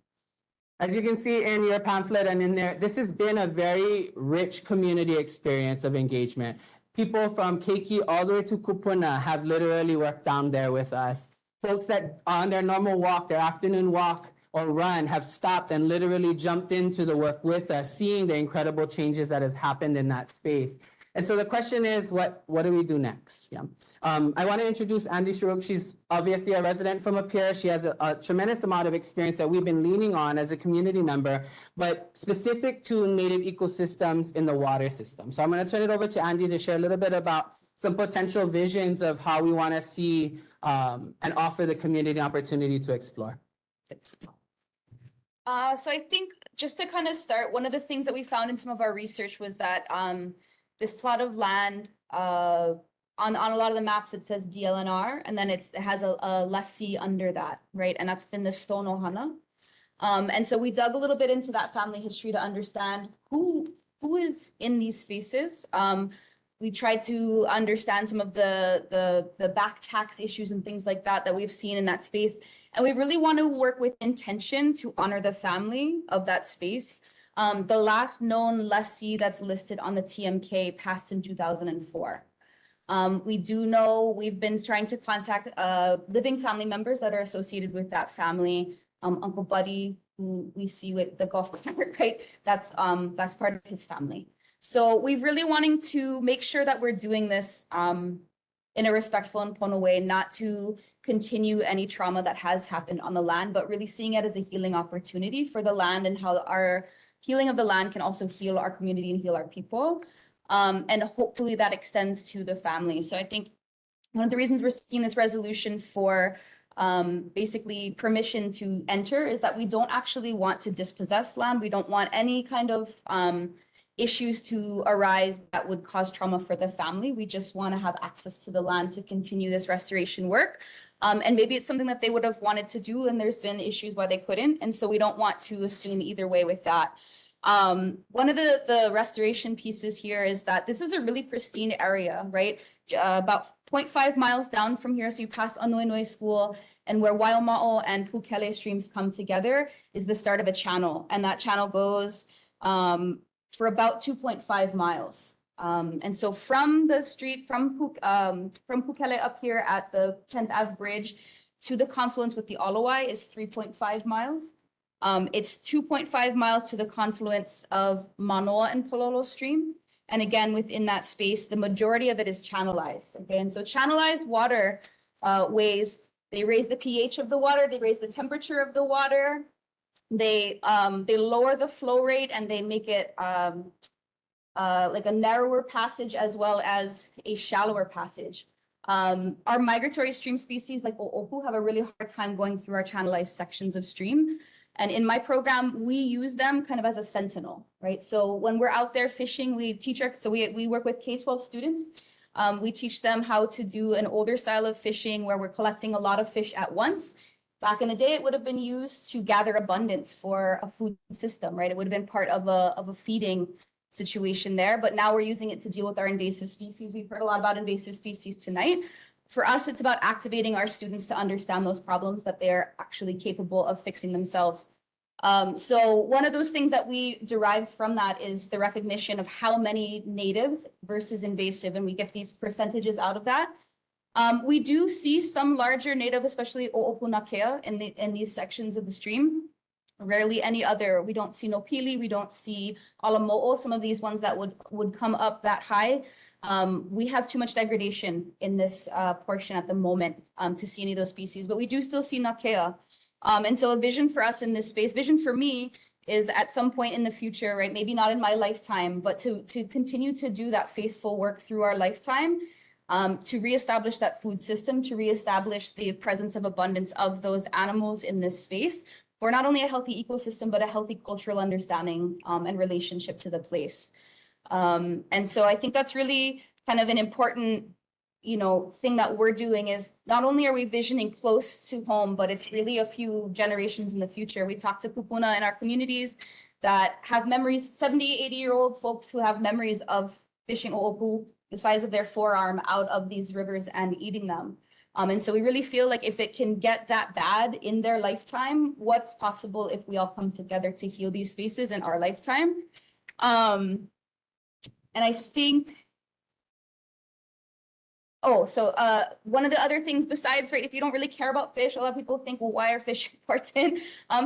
As you can see in your pamphlet and in there, this has been a very rich community experience of engagement. People from Keiki all the way to Kupuna have literally worked down there with us. Folks that on their normal walk, their afternoon walk or run, have stopped and literally jumped into the work with us, seeing the incredible changes that has happened in that space. And so the question is, what do we do next? Yeah. I want to introduce Andy Shuruk. She's obviously a resident from up here. She has a tremendous amount of experience that we've been leaning on as a community member, but specific to native ecosystems in the water system. So I'm going to turn it over to Andy to share a little bit about some potential visions of how we want to see and offer the community an opportunity to explore. So I think just to kind of start, one of the things that we found in some of our research was that this plot of land, on a lot of the maps, it says DLNR, and then it has a lessee under that, right? And that's been the Stone Ohana. And so we dug a little bit into that family history to understand who is in these spaces. We tried to understand some of the back tax issues and things like that we've seen in that space. And we really want to work with intention to honor the family of that space. The last known lessee that's listed on the TMK passed in 2004. We do know we've been trying to contact living family members that are associated with that family. Uncle Buddy, who we see with the golf cart, right? That's part of his family. So we're really wanting to make sure that we're doing this in a respectful and Pono way, not to continue any trauma that has happened on the land, but really seeing it as a healing opportunity for the land and how our healing of the land can also heal our community and heal our people. And hopefully that extends to the family. So I think one of the reasons we're seeking this resolution for basically permission to enter is that we don't actually want to dispossess land. We don't want any kind of issues to arise that would cause trauma for the family. We just want to have access to the land to continue this restoration work. And maybe it's something that they would have wanted to do and there's been issues why they couldn't. And so we don't want to assume either way with that. One of the restoration pieces here is that this is a really pristine area, right? About 0.5 miles down from here, so you pass Anoinoi School, and where Waima'o and Pukele streams come together is the start of a channel, and that channel goes for about 2.5 miles. And so from the street, from Pukele up here at the 10th Ave Bridge to the confluence with the Olowai is 3.5 miles. It's 2.5 miles to the confluence of Manoa and Palolo stream. And again, within that space, the majority of it is channelized. Okay, and so channelized water ways, they raise the pH of the water, they raise the temperature of the water, they lower the flow rate, and they make it like a narrower passage as well as a shallower passage. Our migratory stream species like o'opu have a really hard time going through our channelized sections of stream. And in my program, we use them kind of as a sentinel, right? So when we're out there fishing, we work with K-12 students. We teach them how to do an older style of fishing where we're collecting a lot of fish at once. Back in the day, it would have been used to gather abundance for a food system, right? It would have been part of a feeding situation there, but now we're using it to deal with our invasive species. We've heard a lot about invasive species tonight. For us, it's about activating our students to understand those problems that they're actually capable of fixing themselves. So one of those things that we derive from that is the recognition of how many natives versus invasive, and we get these percentages out of that. We do see some larger native, especially O'opunakea in these sections of the stream. Rarely any other. We don't see Nopili, we don't see Alamo'o, some of these ones that would come up that high. We have too much degradation in this portion at the moment to see any of those species, but we do still see Nakea. And so a vision for us in this space, vision for me is at some point in the future, right? Maybe not in my lifetime, but to continue to do that faithful work through our lifetime, to reestablish that food system, to reestablish the presence of abundance of those animals in this space for not only a healthy ecosystem, but a healthy cultural understanding and relationship to the place. And so I think that's really kind of an important, thing that we're doing is not only are we visioning close to home, but it's really a few generations in the future. We talk to kupuna in our communities that have memories, 70, 80-year-old folks who have memories of fishing o'opu the size of their forearm out of these rivers and eating them. And so we really feel like if it can get that bad in their lifetime, what's possible if we all come together to heal these spaces in our lifetime? And I think, one of the other things besides, right, if you don't really care about fish, a lot of people think, well, why are fish important?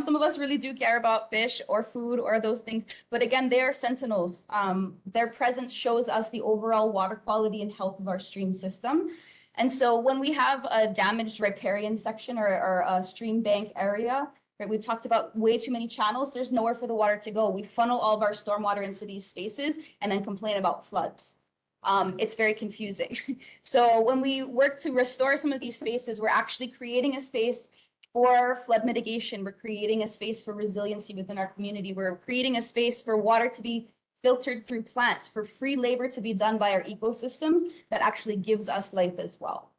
Some of us really do care about fish or food or those things. But again, they are sentinels. Their presence shows us the overall water quality and health of our stream system. And so when we have a damaged riparian section or a stream bank area, right, we've talked about way too many channels, there's nowhere for the water to go. We funnel all of our stormwater into these spaces and then complain about floods. It's very confusing. So when we work to restore some of these spaces, we're actually creating a space for flood mitigation. We're creating a space for resiliency within our community. We're creating a space for water to be filtered through plants, for free labor to be done by our ecosystems that actually gives us life as well.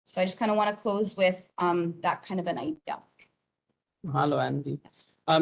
So I just kind of want to close with that kind of an idea. Hello, Andy.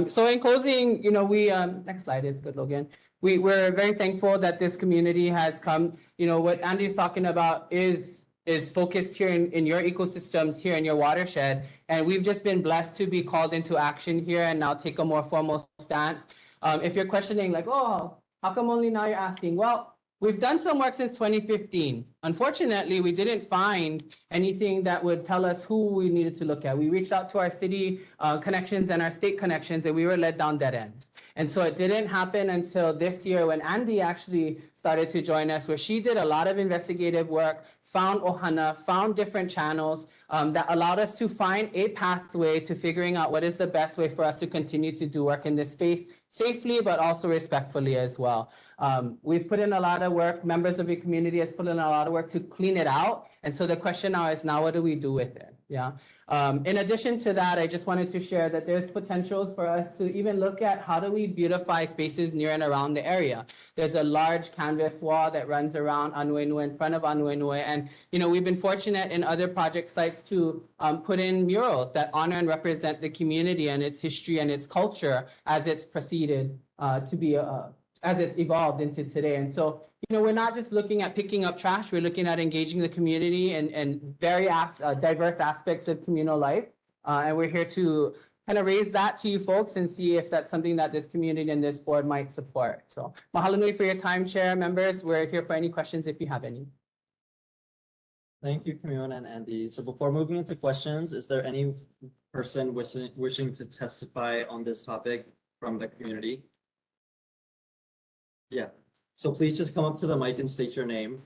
So in closing, we, next slide is good, Logan. We're very thankful that this community has come. What Andy's talking about is focused here in your ecosystems, here in your watershed. And we've just been blessed to be called into action here and now take a more formal stance. If you're questioning like, oh, how come only now you're asking? Well, we've done some work since 2015. Unfortunately, we didn't find anything that would tell us who we needed to look at. We reached out to our city connections and our state connections, and we were led down dead ends. And so it didn't happen until this year when Andy actually started to join us, where she did a lot of investigative work, found Ohana, found different channels that allowed us to find a pathway to figuring out what is the best way for us to continue to do work in this space safely, but also respectfully as well. We've put in a lot of work. Members of your community has put in a lot of work to clean it out. And so the question now is, what do we do with it? Yeah. In addition to that, I just wanted to share that there's potentials for us to even look at how do we beautify spaces near and around the area. There's a large canvas wall that runs around Anuenue, in front of Anuenue. And, we've been fortunate in other project sites to put in murals that honor and represent the community and its history and its culture as it's proceeded to as it's evolved into today. And so, we're not just looking at picking up trash, we're looking at engaging the community and very diverse aspects of communal life. And we're here to kind of raise that to you folks and see if that's something that this community and this board might support. So mahalo nui for your time, Chair, members. We're here for any questions if you have any. Thank you, Camille and Andy. So before moving into questions, is there any person wishing to testify on this topic from the community? Yeah, so please just come up to the mic and state your name.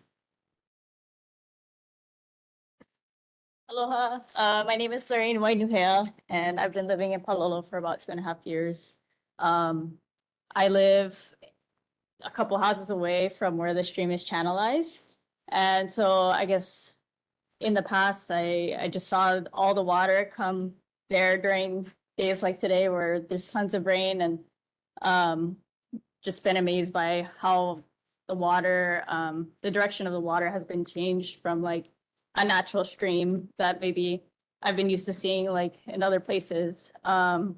Aloha, my name is Lorraine Wainuhea, and I've been living in Palolo for about 2.5 years. I live a couple houses away from where the stream is channelized. And so I guess in the past, I just saw all the water come there during days like today where there's tons of rain, and just been amazed by how the water, the direction of the water has been changed from like a natural stream that maybe I've been used to seeing like in other places. And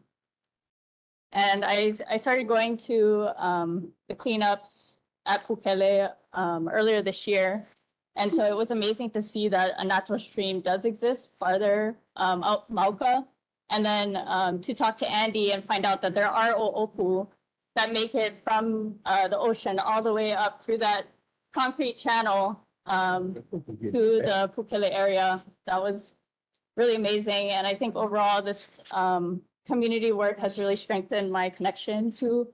I started going to the cleanups at Pukele earlier this year. And so it was amazing to see that a natural stream does exist farther out Mauka. And then to talk to Andy and find out that there are o'opu that make it from the ocean all the way up through that concrete channel to the Pukele area. That was really amazing. And I think overall this community work has really strengthened my connection to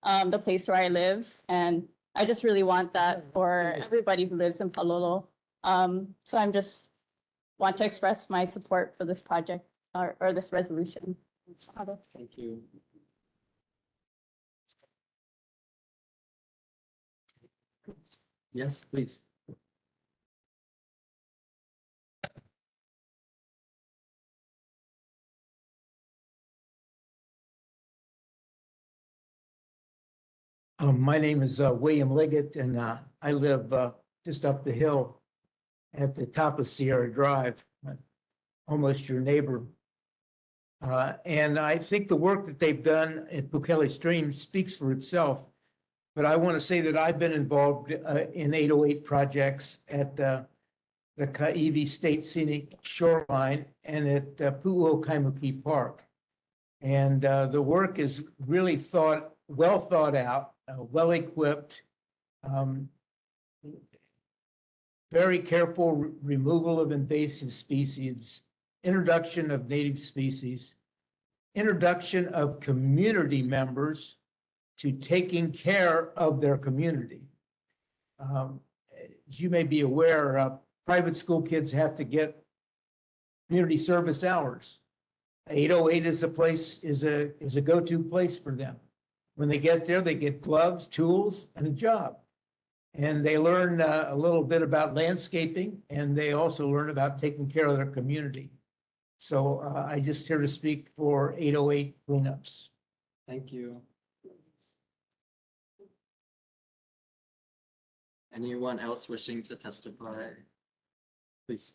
the place where I live. And I just really want that for everybody who lives in Palolo. So I'm just want to express my support for this project or this resolution. Thank you. Yes, please. My name is William Liggett, and I live just up the hill at the top of Sierra Drive, almost your neighbor. And I think the work that they've done at Pukele Stream speaks for itself. But I want to say that I've been involved in 808 projects at the Kaiwi State Scenic Shoreline and at Pu'uokaimuki Park. And the work is really well thought out, well equipped, very careful removal of invasive species, introduction of native species, introduction of community members to taking care of their community. As you may be aware, private school kids have to get community service hours. 808 is a go-to place for them. When they get there, they get gloves, tools, and a job. And they learn a little bit about landscaping, and they also learn about taking care of their community. So I just here to speak for 808 cleanups. Thank you. Anyone else wishing to testify? Please.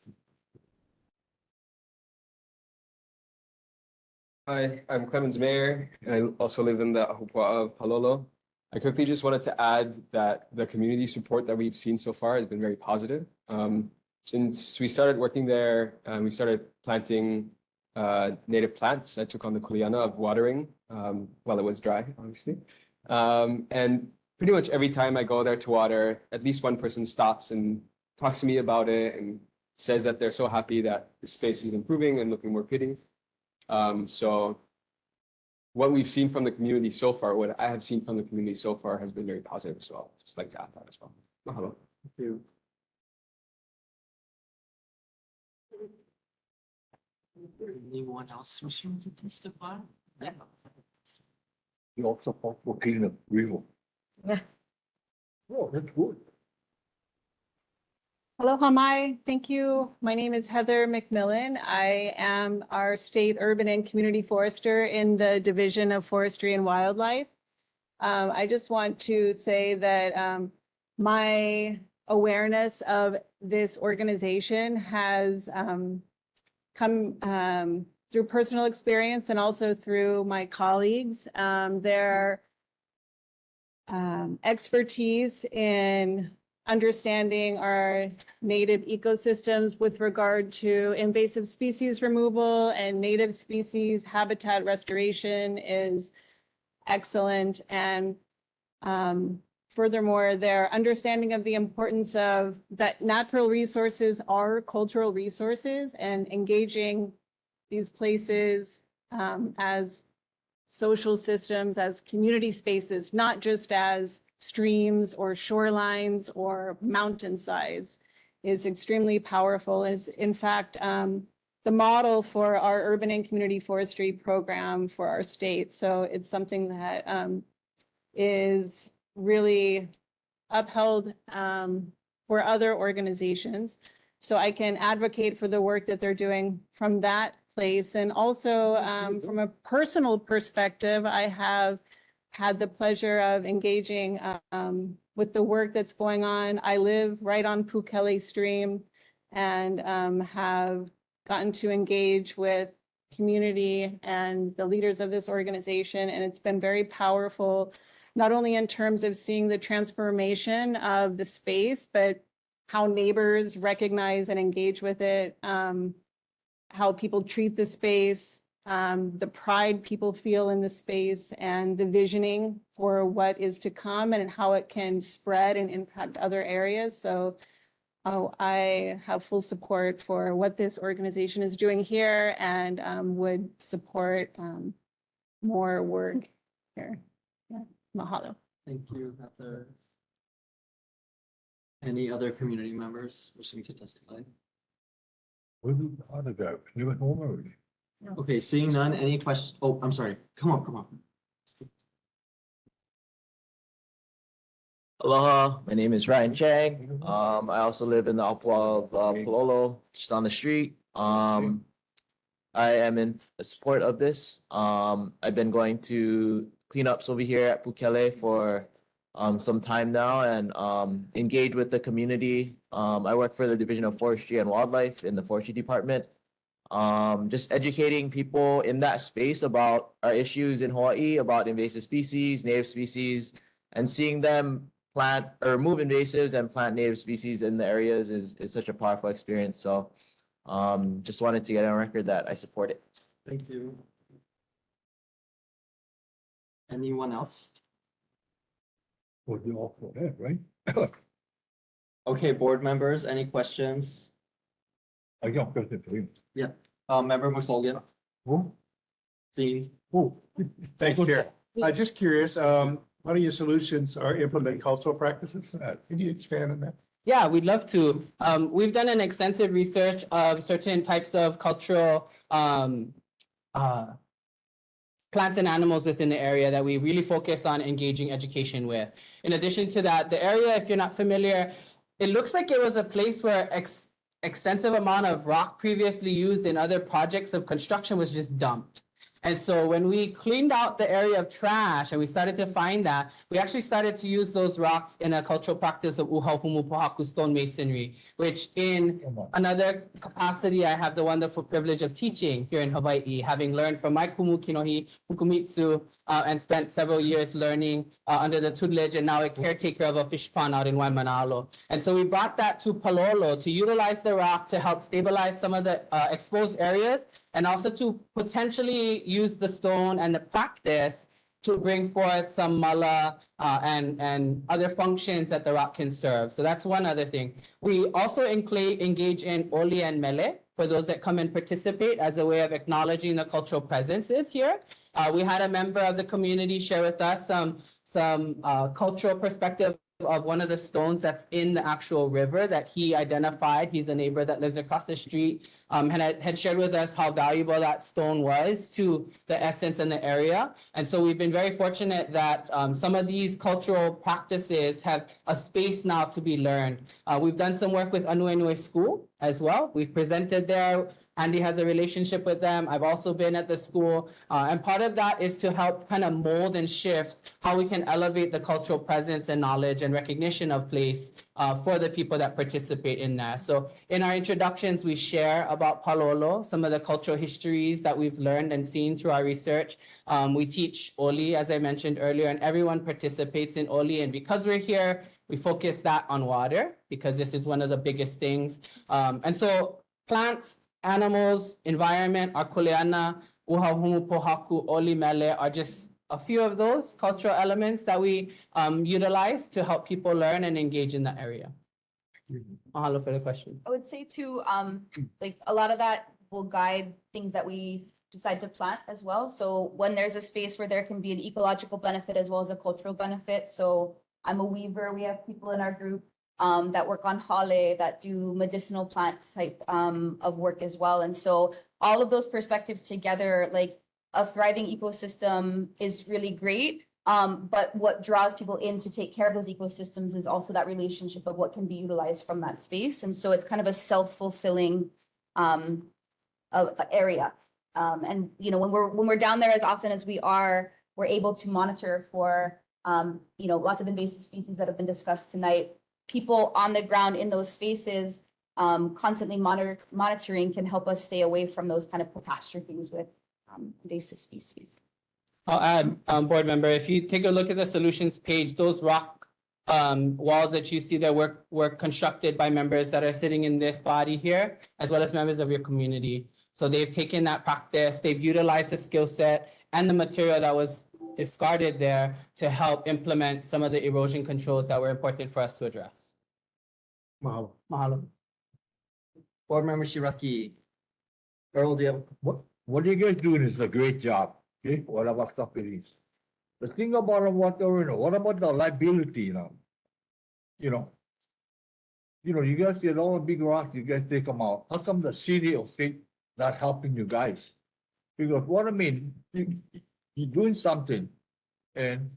Hi, I'm Clemens Mayer, and I also live in the Ahupua of Palolo. I quickly just wanted to add that the community support that we've seen so far has been very positive. Since we started working there, we started planting native plants. I took on the kuleana of watering while it was dry, obviously. And pretty much every time I go there to water, at least one person stops and talks to me about it and says that they're so happy that the space is improving and looking more pretty. So what we've seen from the community so far, what I have seen from the community so far has been very positive as well. Just like to add that as well. Mahalo. Thank you. Anyone else wishing to testify? Yeah. You also for clean up river. Yeah. Oh, that's good. Aloha mai, thank you. My name is Heather McMillan. I am our state urban and community forester in the Division of Forestry and Wildlife. I just want to say that my awareness of this organization has come through personal experience and also through my colleagues. expertise in understanding our native ecosystems with regard to invasive species removal and native species habitat restoration is excellent. And furthermore, their understanding of the importance of that natural resources are cultural resources and engaging these places as social systems, as community spaces, not just as streams or shorelines or mountainsides, is extremely powerful. Is in fact the model for our urban and community forestry program for our state. So it's something that is really upheld for other organizations. So I can advocate for the work that they're doing from that place. And also from a personal perspective, I have had the pleasure of engaging with the work that's going on. I live right on Pukele Stream and have gotten to engage with community and the leaders of this organization. And it's been very powerful, not only in terms of seeing the transformation of the space, but how neighbors recognize and engage with it, how people treat the space, the pride people feel in the space, and the visioning for what is to come and how it can spread and impact other areas. So I have full support for what this organization is doing here and would support more work here. Yeah. Mahalo. Thank you, Heather. Any other community members wishing to testify? Where did the other go? He went home already. Okay, seeing none, any questions? Oh, I'm sorry. Come on. Aloha, my name is Ryan Chang. I also live in the upwell of Palolo, just on the street. I am in support of this. I've been going to cleanups over here at Pukele for some time now and engage with the community. I work for the Division of Forestry and Wildlife in the Forestry Department. Just educating people in that space about our issues in Hawaii, about invasive species, native species, and seeing them plant or remove invasives and plant native species in the areas is such a powerful experience. So just wanted to get on record that I support it. Thank you. Anyone else? Well, you're all for that, right? Okay, board members, any questions? I got a question for you. Yeah, member Musolgan. Who? Steve. Who? Thanks, Chair. Just curious, one of your solutions are implement cultural practices. Can you expand on that? Yeah, we'd love to. We've done an extensive research of certain types of cultural plants and animals within the area that we really focus on engaging education with. In addition to that, the area, if you're not familiar, it looks like it was a place where extensive amount of rock previously used in other projects of construction was just dumped. And so when we cleaned out the area of trash and we started to find that, we actually started to use those rocks in a cultural practice of Uhaupumu stone masonry, which in another capacity, I have the wonderful privilege of teaching here in Hawaii, having learned from my kumu kinohi, Fukumitsu, and spent several years learning under the tutelage and now a caretaker of a fish pond out in Waimanalo. And so we brought that to Palolo to utilize the rock to help stabilize some of the exposed areas and also to potentially use the stone and the practice to bring forth some mala and other functions that the rock can serve. So that's one other thing. We also engage in oli and mele for those that come and participate as a way of acknowledging the cultural presences here. We had a member of the community share with us some cultural perspective of one of the stones that's in the actual river that he identified. He's a neighbor that lives across the street, had shared with us how valuable that stone was to the essence in the area. And so we've been very fortunate that some of these cultural practices have a space now to be learned. We've done some work with Anuenue School as well. We've presented there Andy has a relationship with them. I've also been at the school. And part of that is to help kind of mold and shift how we can elevate the cultural presence and knowledge and recognition of place for the people that participate in that. So in our introductions, we share about Palolo, some of the cultural histories that we've learned and seen through our research. We teach Oli, as I mentioned earlier, and everyone participates in Oli. And because we're here, we focus that on water because this is one of the biggest things. And so plants, animals, environment, our kuleana, uhahumu pohaku, Oli mele are just a few of those cultural elements that we utilize to help people learn and engage in that area. Mahalo for the question. I would say too, like a lot of that will guide things that we decide to plant as well. So when there's a space where there can be an ecological benefit as well as a cultural benefit. So I'm a weaver. We have people in our group that work on hale, that do medicinal plant type of work as well. And so all of those perspectives together, like a thriving ecosystem is really great. But what draws people in to take care of those ecosystems is also that relationship of what can be utilized from that space. And so it's kind of a self-fulfilling area. And you know, when we're down there as often as we are, we're able to monitor for you know, lots of invasive species that have been discussed tonight. People on the ground in those spaces constantly monitoring can help us stay away from those kind of catastrophes with invasive species. I'll add, board member, if you take a look at the solutions page, those rock walls that you see there were constructed by members that are sitting in this body here, as well as members of your community. So they've taken that practice, they've utilized the skill set and the material that was discarded there to help implement some of the erosion controls that were important for us to address. Mahalo. Mahalo. Board Member Shiraki. Earl, do you have? What you guys doing is a great job, okay, whatever stuff it is. The thing about the water, you know, what about the liability, you know? You guys get all the big rocks, you guys take them out. How come the city or state not helping you guys? Because what I mean, you're doing something and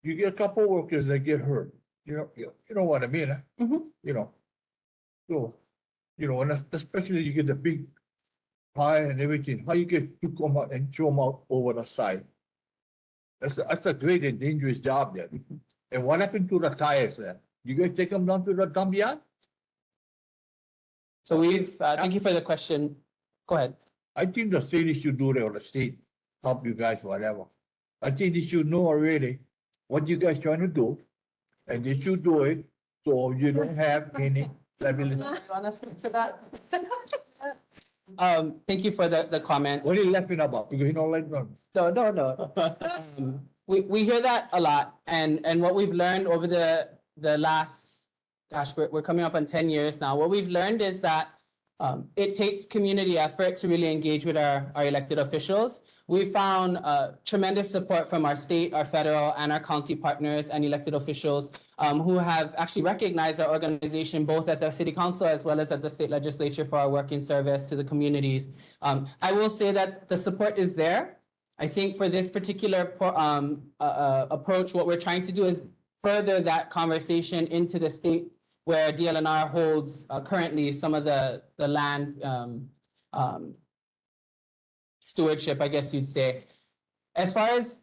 you get a couple workers that get hurt. You know what I mean? Huh? You know, so, you know, and especially you get the big pie and everything, how you get to come out and throw them out over the side? That's a great and dangerous job there. And what happened to the tires there? You guys take them down to the dump yard? So we've, thank you for the question. Go ahead. I think the city should do that, or the state help you guys, whatever. I think they should know already what you guys trying to do, and they should do it so you don't have any liability. You want to speak to that? Thank you for the comment. What are you laughing about? Because you don't like them. No. We hear that a lot, and what we've learned over the last, gosh, we're coming up on 10 years now. What we've learned is that it takes community effort to really engage with our elected officials. We found tremendous support from our state, our federal, and our county partners and elected officials who have actually recognized our organization both at the city council as well as at the state legislature for our work in service to the communities. I will say that the support is there. I think for this particular approach, what we're trying to do is further that conversation into the state where DLNR holds currently some of the land stewardship, I guess you'd say. As far as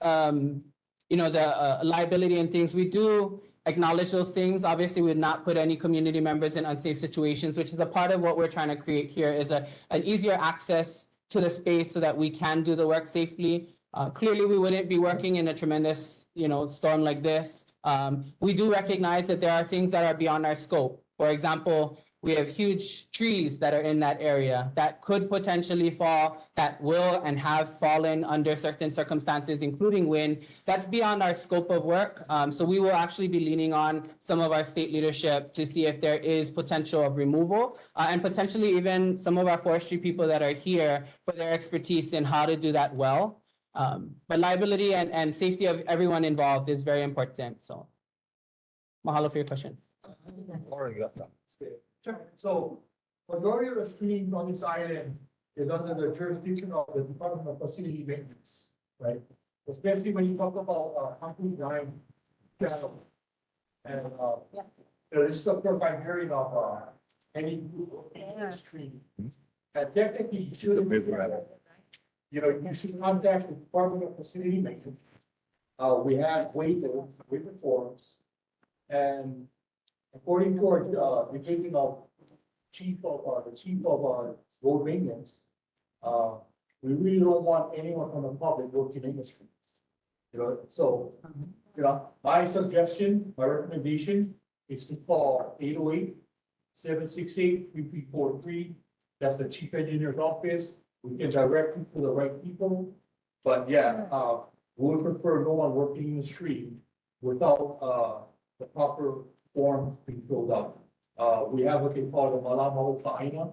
you know, the liability and things, we do acknowledge those things. Obviously, we would not put any community members in unsafe situations, which is a part of what we're trying to create here, is an easier access to the space so that we can do the work safely. Clearly, we wouldn't be working in a tremendous, you know, storm like this. We do recognize that there are things that are beyond our scope. For example, we have huge trees that are in that area that could potentially fall, that will and have fallen under certain circumstances, including wind. That's beyond our scope of work. So we will actually be leaning on some of our state leadership to see if there is potential of removal and potentially even some of our forestry people that are here for their expertise in how to do that well. But liability and safety of everyone involved is very important. So mahalo for your question. Sure. So majority of the streams on this island is under the jurisdiction of the Department of Facility Maintenance, right? Especially when you talk about complete line channel. And there is of course I'm hearing of any stream. And technically, you should, you know, you should contact the Department of Facility Maintenance. We have waiver forms. And according to our, division of the chief of, road maintenance, we really don't want anyone from the public working in the street. You know, so, you know, my suggestion, my recommendation is to call 808-768-3343. That's the chief engineer's office. We can direct you to the right people. But yeah, we would prefer no one working in the street without, the proper form being filled out. We have what they call the Malamo Faina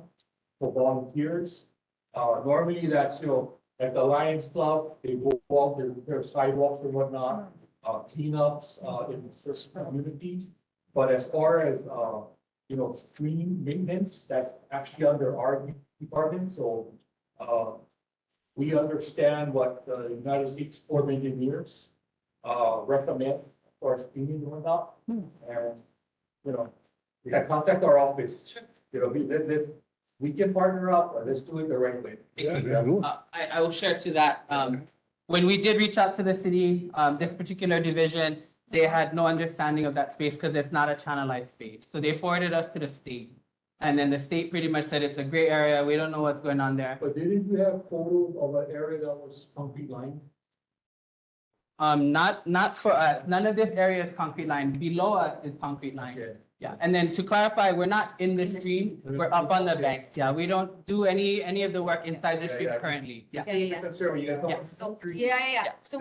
for volunteers. Normally that's, you know, at the Lions Club, they go out, they repair sidewalks and whatnot, cleanups, in certain communities. But as far as, you know, stream maintenance, that's actually under our department, so, we understand what the United States Corps of Engineers, recommend for streaming and whatnot. And, you know, we can contact our office, you know, we can partner up, or let's do it the right way. I will share to that. When we did reach out to the city, this particular division, they had no understanding of that space because it's not a channelized space. So they forwarded us to the state. And then the state pretty much said it's a gray area. We don't know what's going on there. But didn't you have photos of an area that was concrete lined? Not for us. None of this area is concrete line. Below us is concrete line. Yeah, and then to clarify, we're not in the stream. We're up on the banks. Yeah, we don't do any of the work inside the stream currently. Yeah. So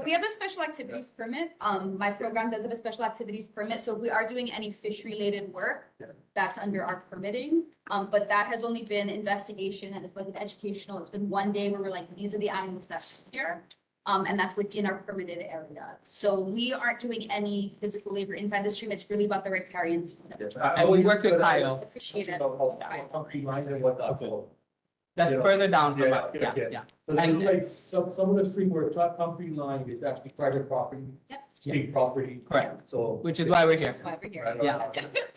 we have a special activities permit. My program does have a special activities permit. So if we are doing any fish related work, that's under our permitting. But that has only been investigation and it's like an educational. It's been one day where we're like, these are the animals that's here. And that's within our permitted area. So we aren't doing any physical labor inside the stream. It's really about the riparians. And we work with Kyle. Appreciate it. Concrete lines and whatnot. That's You know, further down from us. Yeah. So And like some of the stream where it's not concrete line is actually private property, state property. correct, So. which is why we're here. That's why we're here. Yeah.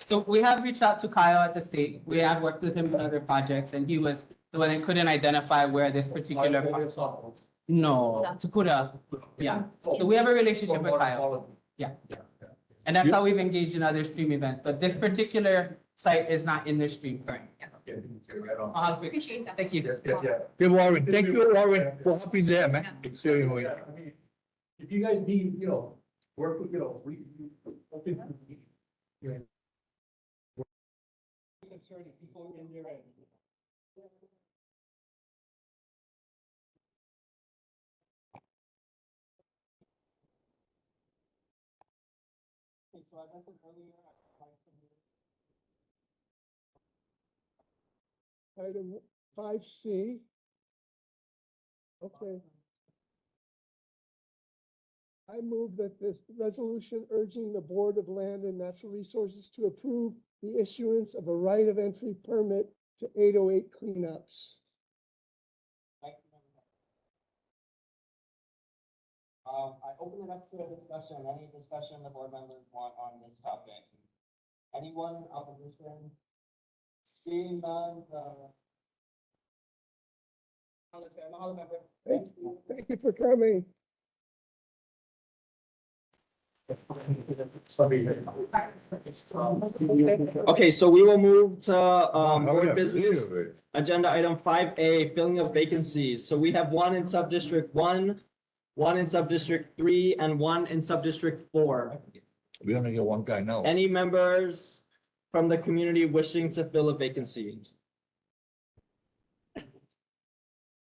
So we have reached out to Kyle at the state. We have worked with him on other projects and he was the one that couldn't identify where this particular. No, Tukura. Yeah. So we have a relationship with Kyle. Yeah. And that's how we've engaged in other stream events. But this particular site is not in the stream currently. Appreciate that. Thank you. Hey, Warren, thank you, Warren, for helping them, man. If you guys need, you know, work with, you know, we open. People in there and. So I mentioned earlier. Item 5C. Okay. I move that this resolution urging the Board of Land and Natural Resources to approve the issuance of a right of entry permit to 808 cleanups. I open it up to a discussion, any discussion the board members want on this topic. Anyone in opposition? Seeing none, Thank you for coming. Okay, so we will move to, board business. Agenda item 5A, filling of vacancies. So we have one in sub-district 1, one in sub-district 3, and one in sub-district 4. We only get one guy now. Any members from the community wishing to fill a vacancy?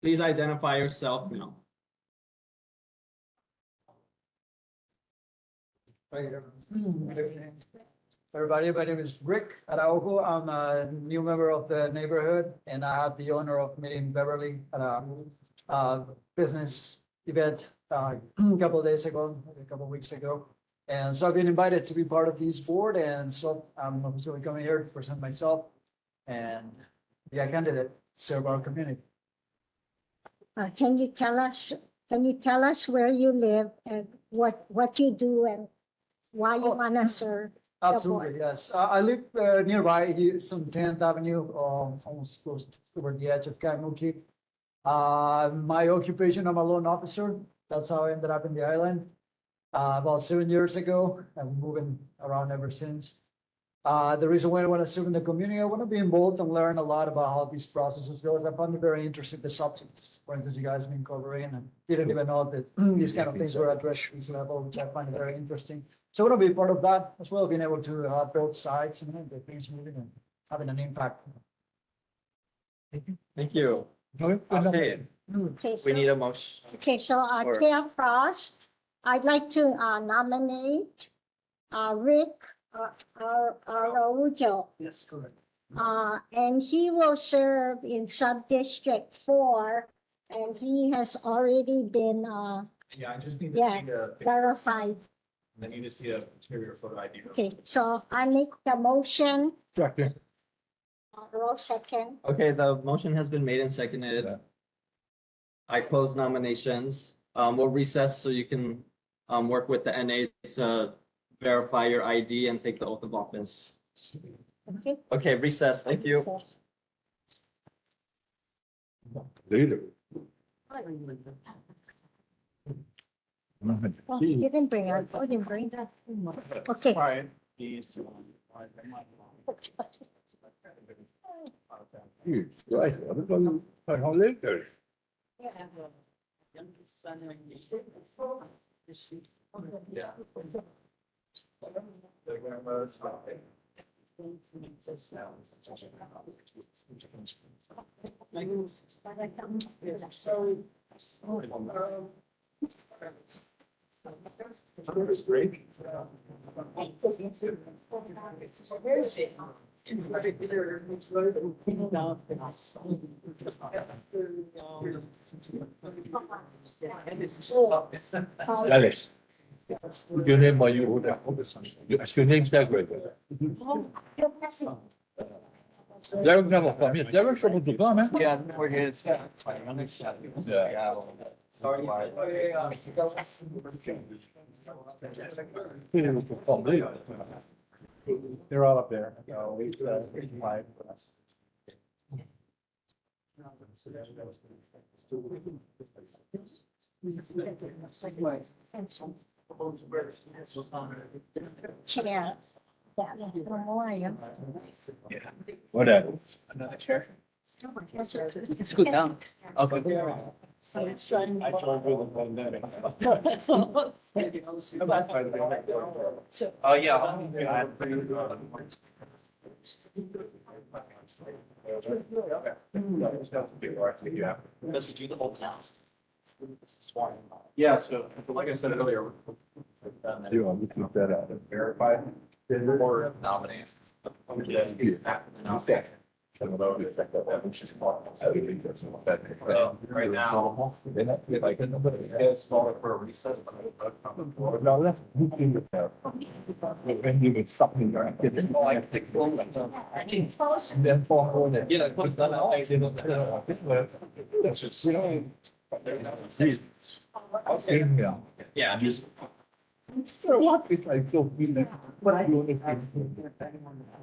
Please identify yourself now. Everybody, my name is Rick Araujo. I'm a new member of the neighborhood and I had the honor of meeting Beverly at a business event a couple of days ago, a couple of weeks ago. And so I've been invited to be part of this board and so I'm going to come here to present myself and be a candidate, serve our community. Can you tell us where you live and what you do and why you want to serve? Absolutely, yes. I live nearby, here, some 10th Avenue, almost close toward the edge of Kaimuki. My occupation, I'm a loan officer. That's how I ended up in the island. About 7 years ago, I'm moving around ever since. The reason why I want to serve in the community, I want to be involved and learn a lot about how these processes go. I found it very interesting, the subjects, for instance, you guys have been covering, and didn't even know that these kind of things were addressed at this level, which I find very interesting. So I want to be part of that as well, being able to have both sides and get things moving and having an impact. Thank you. Okay, Okay, we so- need a motion. Okay, so Or- Chair Frost, I'd like to nominate Rick Araujo. Yes, correct. And he will serve in Sub-District 4, and he has already been Yeah, I just need Yeah, to see the, verified. I need to see a exterior photo ID. Okay, so I make the motion, Second. Roll second. Okay, the motion has been made and seconded. I close nominations. We'll recess so you can work with the NA to verify your ID and take the oath of office. Okay. Okay, recess. Thank you. Later. Oh, you didn't bring it. Oh, you didn't bring that. Okay. Right, everybody, how later? Alex. Your name, are you, your name's Derek. Derek never come here. Derek's supposed to come, man. Yeah, we're here. Yeah. Sorry. They're all up there. Five for us. Chair. Yeah, memorial. Whatever. Another chair? Let's Scoot down. Okay. I told you the pandemic. Oh, yeah. Let's do the whole task. Yeah, so like I said earlier. You want me to keep that out? Verified or nominate. Right now, it's falling for a recess. No, that's. When you get something there. And then fall on it. Yeah, put that out. That's just. Same, yeah. Yeah, just. So what is like so feeling? What you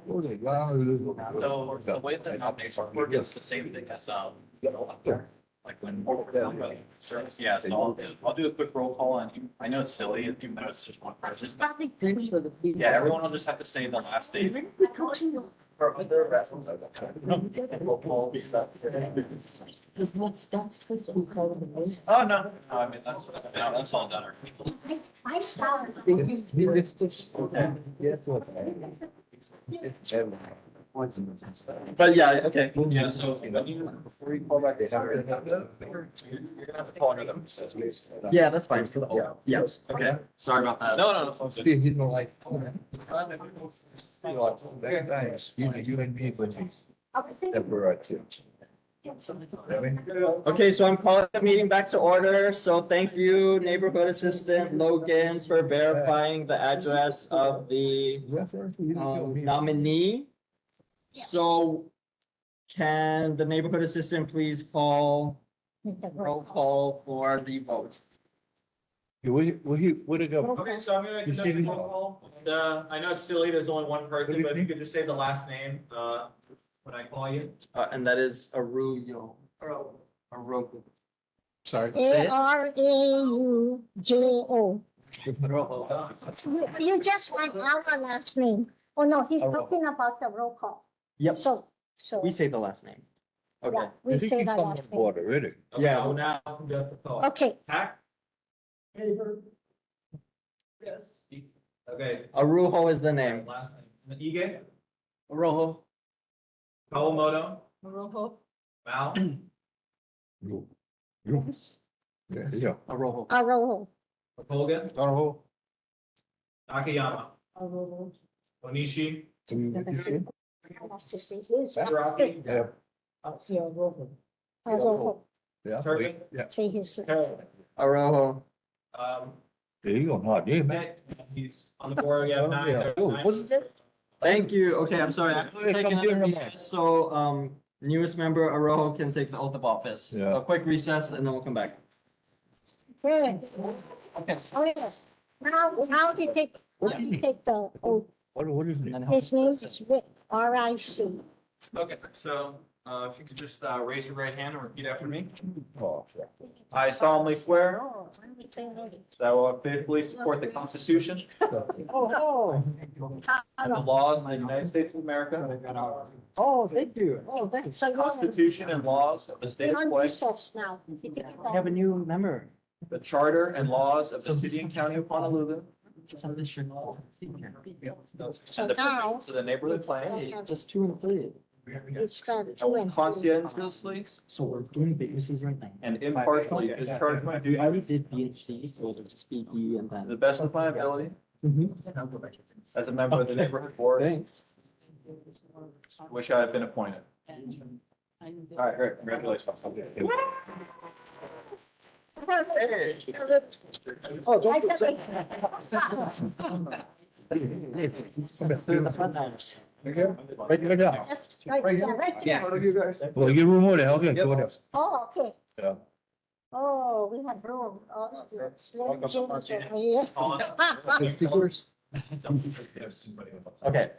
So the way the nomination works is the same thing as, like when. Yeah, so I'll do a quick roll call and I know it's silly, even though it's just one person. Yeah, everyone will just have to say the last name. For other reasons, I Oh, no, I mean, that's all done. I saw. But yeah, okay. Yeah, so before you call back, you're gonna have to call another. Yeah, that's fine. Yes, okay. Sorry about that. No, it's all good. You know, like. Thanks, you and me, but that we're at you. Okay, so I'm calling the meeting back to order. So thank you, Neighborhood Assistant Logan, for verifying the address of the nominee. So can the Neighborhood Assistant please call roll call for the vote? Where'd it go? Okay, so I'm gonna You conduct see- a roll call. I know it's silly, there's only one person, but if you could just say the last name, when I call you. And that is Arroyo. Arroyo. Sorry. Araujo. You just want our last name. Oh, no, he's Araujo. talking about the roll call. Yep, So, we say the last name. Okay. yeah, we say the last name. Already. Okay, I will now conduct the call. Okay, Hack? Yes. Okay. Araujo is the name. Last name. Ige? Araujo. Kawamoto? Rojo. Mal? Yeah. Araujo. Araujo. Kogan? Araujo. Nakayama? Rojo. Onishi? That's to say his. Rocky? Yeah. See, Rojo. Araujo. Yeah. Turpin? Yeah. Say his. Araujo. There you go. Hard, yeah, man. He's on the board, we have nine. Yeah. Oh, what's it? Thank you. Okay, I'm sorry. I'm Yeah, taking come another here, recess, so, newest member Araujo can take the oath of office. Yeah. A quick recess and then we'll come back. Good. Okay. Oh, yes. Now he take the oath. What is it? His name is Rick, R-I-C. Okay, so, if you could just, raise your right hand and repeat after me. Oh, yeah. I solemnly swear Oh, why am I saying that? that I will faithfully support the Constitution Oh, and the laws of the United States of America, Oh, thank you. oh, thanks. the Constitution and laws of the state We're of on Hawaii, recess now. We have a new member. the charter and laws of the city and county of Honolulu, So and the now, provisions of the neighborhood plan. Just 2 and 3. it's the I two will and two. conscientiously So we're doing vacancies right now. and impartially discharge my I duty already did B and C, so it'll just be D and to then. the best of my ability Mhm. as a member of the neighborhood board, Thanks. which I have been appointed. All right, great, congratulations. Oh, don't say. Right here now. Just right, yeah, right there. Well, your room over there. Okay, go there. Oh, okay. Yeah. Oh, we have room. Oh, Slim Jims over here. Okay.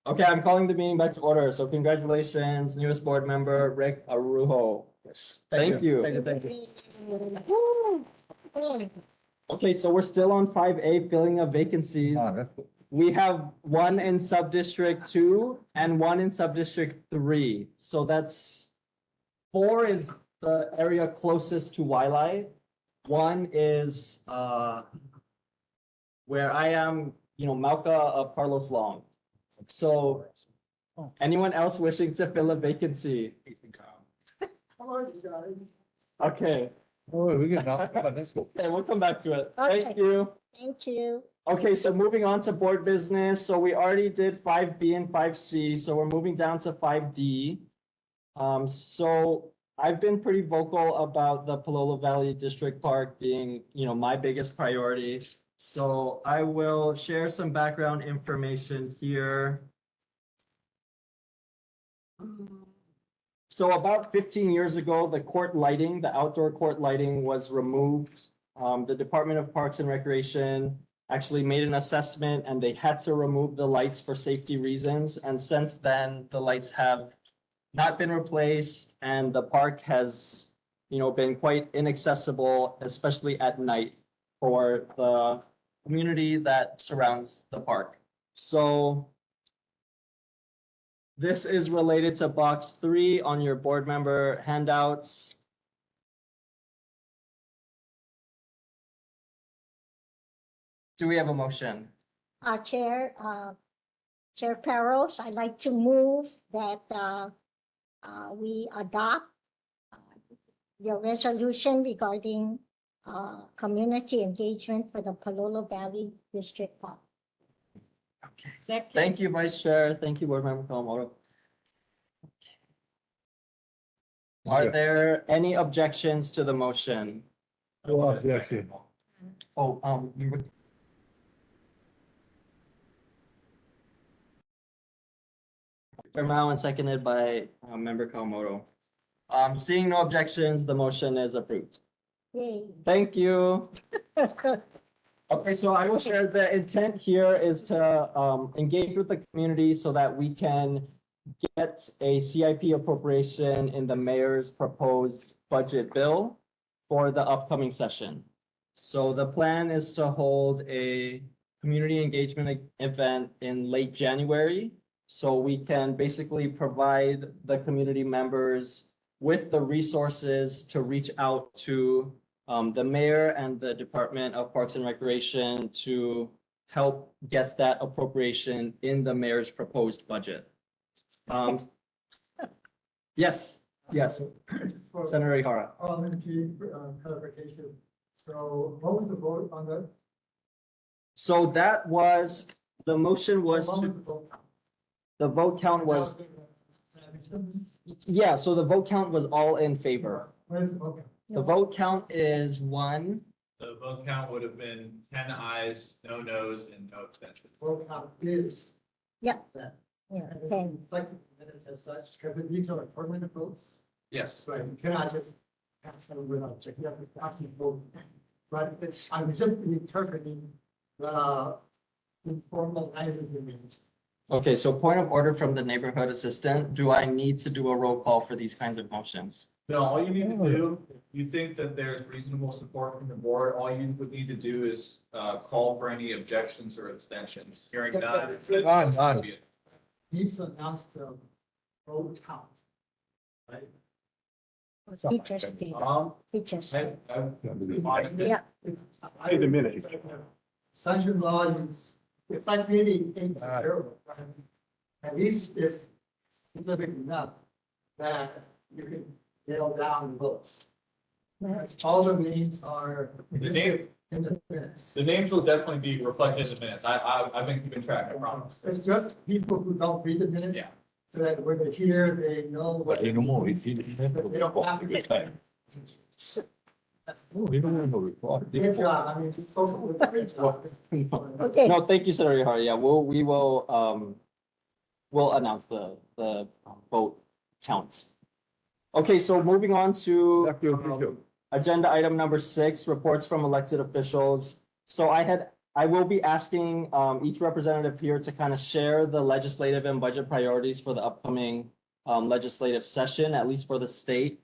Okay, I'm calling the meeting back to order. So congratulations, newest board member, Rick Araujo. Thank you. Woo. Okay, so we're still on 5A, filling of vacancies. We have one in sub-district 2 and one in sub-district 3. So that's 4 is the area closest to Waialae. 1 is where I am, Mauka of Carlos Long. So anyone else wishing to fill a vacancy? Okay. Oh, we can now. Come on, let's go. Okay, we'll come back to it. Okay. Thank you. Thank you. Okay, so moving on to board business. So we already did 5B and 5C, so we're moving down to 5D. So I've been pretty vocal about the Palolo Valley District Park being, my biggest priority. So I will share some background information here. So about 15 years ago, the court lighting, the outdoor court lighting was removed. The Department of Parks and Recreation actually made an assessment and they had to remove the lights for safety reasons. And since then, the lights have not been replaced and the park has, been quite inaccessible, especially at night for the community that surrounds the park. So this is related to box 3 on your board member handouts. Do we have a motion? Chair Perros, I'd like to move that we adopt your resolution regarding community engagement for the Palolo Valley District Park. Okay. Thank you, Vice Chair. Thank you, Board Member Kawamoto. Are there any objections to the motion? No objection. Oh, Mao and seconded by Member Kawamoto. Seeing no objections, the motion is approved. Yay. Thank you. Okay, so I will share the intent here is to engage with the community so that we can get a CIP appropriation in the mayor's proposed budget bill for the upcoming session. So the plan is to hold a community engagement event in late January. So we can basically provide the community members with the resources to reach out to the mayor and the Department of Parks and Recreation to help get that appropriation in the mayor's proposed budget. Yes, yes, Senator Ihara. Parliamentary clarification. So what was the vote on that? So that was, the motion was to, the vote count was, yeah, so the vote count was all in favor. Where's the vote? The vote count is 1. The vote count would have been 10 ayes, no nos, and no abstentions. Vote count is. Yeah. That. Yeah, And okay. like minutes as such, because these are like permanent votes. Yes. Right, you cannot just pass them without checking. You have to actually vote. But it's, I was just interpreting the informal language remains. Okay, so point of order from the neighborhood assistant. Do I need to do a roll call for these kinds of motions? No, all you need to do, if you think that there's reasonable support from the board, all you would need to do is call for any objections or abstentions. Hearing none. None. Needs to announce the vote count. Right? He just did. He just did. Yeah. Wait a minute. Such a law is, it's like maybe things are terrible. At least it's specific enough that you can nail down the votes. All the names are The name- in the minutes. The names will definitely be reflected in the minutes. I've been keeping track, I promise. It's just people who don't read the minutes. Yeah. So that when they're here, they know what. But you know more. They don't have to get. Good job, I mean, folks with a great job. Okay. No, thank you, Senator Ihara. Yeah, we will, we'll announce the vote counts. Okay, so moving on to agenda item number 6, reports from elected officials. So I will be asking each representative here to kind of share the legislative and budget priorities for the upcoming legislative session, at least for the state.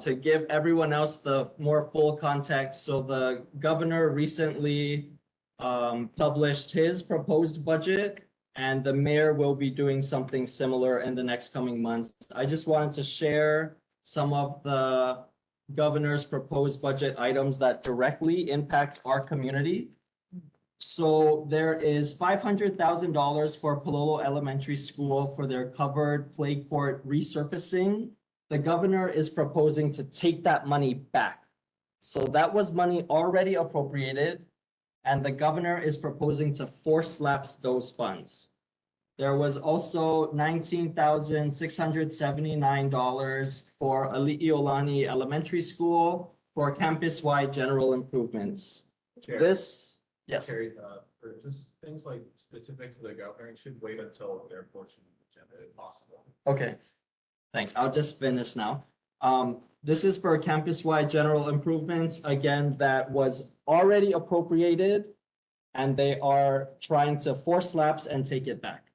To give everyone else the more full context, so the governor recently published his proposed budget, and the mayor will be doing something similar in the next coming months. I just wanted to share some of the governor's proposed budget items that directly impact our community. So there is $500,000 for Palolo Elementary School for their covered play court resurfacing. The governor is proposing to take that money back. So that was money already appropriated, and the governor is proposing to force lapse those funds. There was also $19,679 for Ali'iolani Elementary School for campus-wide general improvements. Chair. This, yes. Carrie, for just things like specific to the governor, it should wait until their portion of the agenda if possible. Okay, thanks. I'll just finish now. This is for campus-wide general improvements, again, that was already appropriated, and they are trying to force lapse and take it back.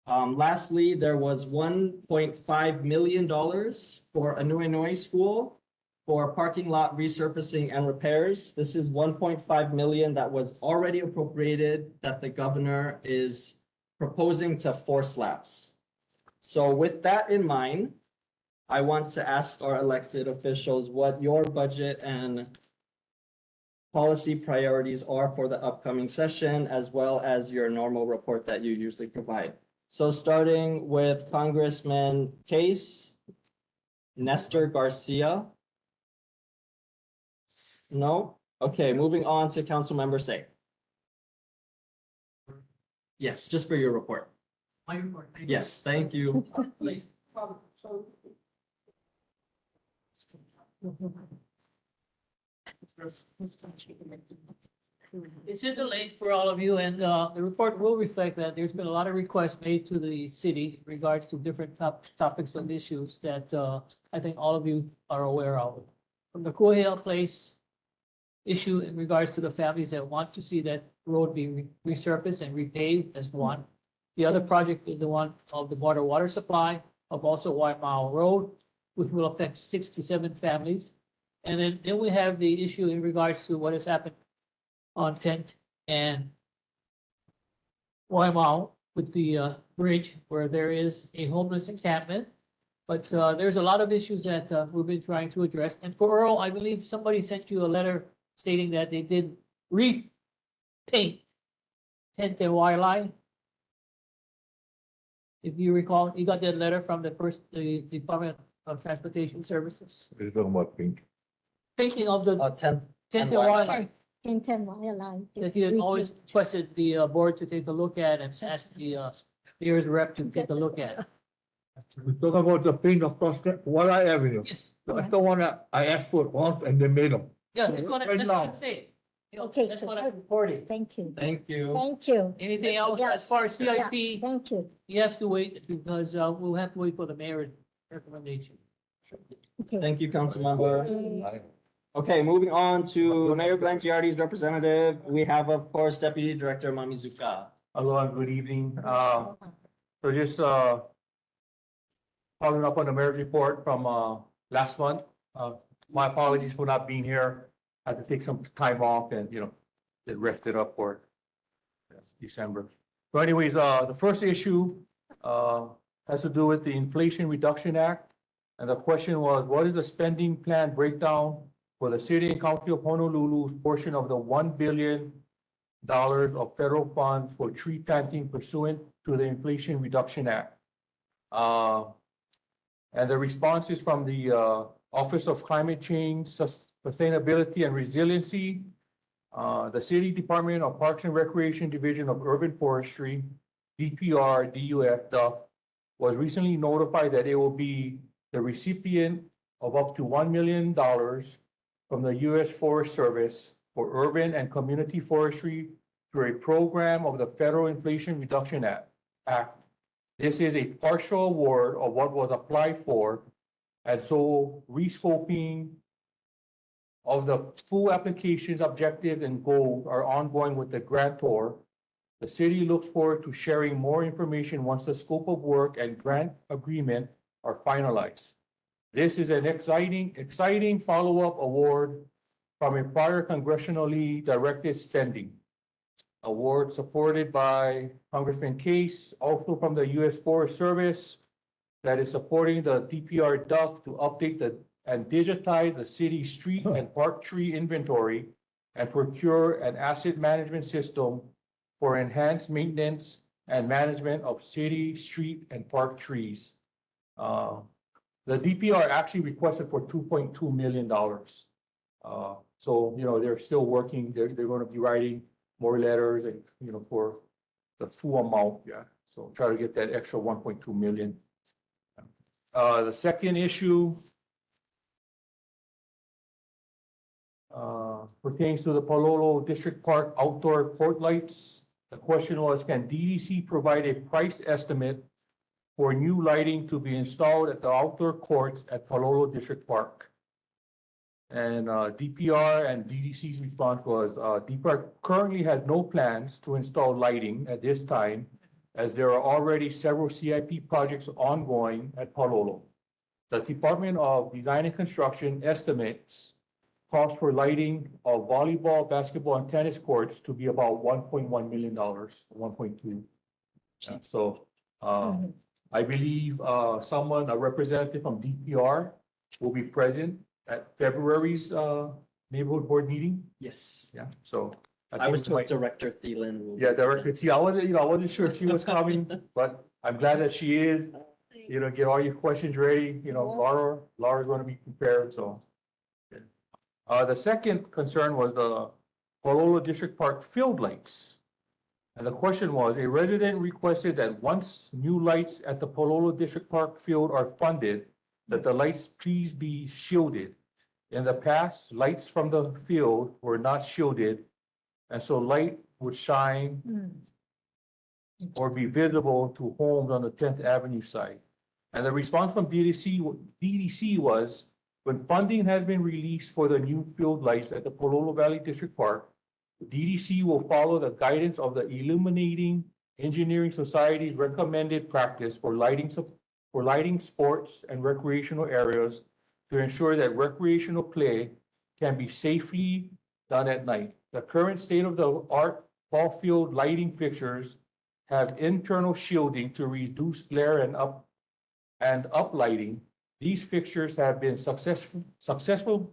Lastly, there was $1.5 million for Anuenoi School for parking lot resurfacing and repairs. This is $1.5 million that was already appropriated that the governor is proposing to force lapse. So with that in mind, I want to ask our elected officials what your budget and policy priorities are for the upcoming session, as well as your normal report that you usually provide. So starting with Congressman Case, Nestor Garcia. No? Okay, moving on to Councilmember Say. Yes, just for your report. My report. Thank you. Yes, thank you. Please. It's in the link for all of you, and the report will reflect that there's been a lot of requests made to the city in regards to different topics and issues that I think all of you are aware of. from the Kuhale Place issue in regards to the families that want to see that road be resurfaced and repaved as one. The other project is the one of the water supply of also White Mile Road, which will affect 6 to 7 families. And then we have the issue in regards to what has happened on 10th and White Mile with the bridge where there is a homeless encampment. But there's a lot of issues that we've been trying to address. And for Earl, I believe somebody sent you a letter stating that they did repaint 10th and Wailai. If you recall, you got that letter from the Department of Transportation Services. We're talking about pink. Thinking of the 10th. 10th and Wailai, In 10 Wailai. that you had always requested the board to take a look at and asked the mayor's rep to take a look at. We're talking about the pink across Wailai Avenue. That's the one that I asked for once and they made them. Yeah, that's what Right I'm now. saying. Okay, That's so what I'm reporting. thank you. Thank you. Thank you. Anything else as Yes, far as yeah, CIP, Thank you. you have to wait because we'll have to wait for the mayor's recommendation. Okay. Thank you, Councilmember. Okay, moving on to Mayor Glenn Giardi's representative. We have, of course, Deputy Director Mamizuka. Hello and good evening. So just following up on the mayor's report from last month. My apologies for not being here. I had to take some time off and, get rested up for December. So anyways, the first issue has to do with the Inflation Reduction Act. And the question was, what is the spending plan breakdown for the city and county of Honolulu's portion of the $1 billion of federal funds for tree planting pursuant to the Inflation Reduction Act? And the response is from the Office of Climate Change, Sustainability and Resiliency, the City Department of Parks and Recreation Division of Urban Forestry, DPR, DUF, was recently notified that it will be the recipient of up to $1 million from the U.S. Forest Service for urban and community forestry through a program of the Federal Inflation Reduction Act. This is a partial award of what was applied for, and so rescoping of the full applications, objectives, and goals are ongoing with the grantor. The city looks forward to sharing more information once the scope of work and grant agreement are finalized. This is an exciting follow-up award from a prior congressionally directed spending award supported by Congressman Case, also from the U.S. Forest Service, that is supporting the DPR DUF to update and digitize the city street and park tree inventory and procure an asset management system for enhanced maintenance and management of city, street, and park trees. The DPR actually requested for $2.2 million. So, they're still working. They're going to be writing more letters and, for the full amount. Yeah. So try to get that extra 1.2 million. The second issue pertains to the Palolo District Park outdoor court lights. The question was, can DDC provide a price estimate for new lighting to be installed at the outdoor courts at Palolo District Park? And DPR and DDC's response was, DPR currently has no plans to install lighting at this time, as there are already several CIP projects ongoing at Palolo. The Department of Design and Construction estimates cost for lighting of volleyball, basketball, and tennis courts to be about $1.1 million, 1.2. So I believe a representative from DPR will be present at February's neighborhood board meeting. Yes. Yeah, so. I was told Director Thielen will. Yeah, Director T. I wasn't sure if she was coming, but I'm glad that she is. Get all your questions ready. Laura's going to be prepared, so. The second concern was the Palolo District Park field lights. And the question was, a resident requested that once new lights at the Palolo District Park field are funded, that the lights please be shielded. In the past, lights from the field were not shielded, and so light would shine or be visible to homes on the 10th Avenue side. And the response from DDC was, When funding has been released for the new field lights at the Palolo Valley District Park, DDC will follow the guidance of the Illuminating Engineering Society's recommended practice for lighting sports and recreational areas to ensure that recreational play can be safely done at night. The current state-of-the-art ball field lighting fixtures have internal shielding to reduce glare and uplighting. These fixtures have been successfully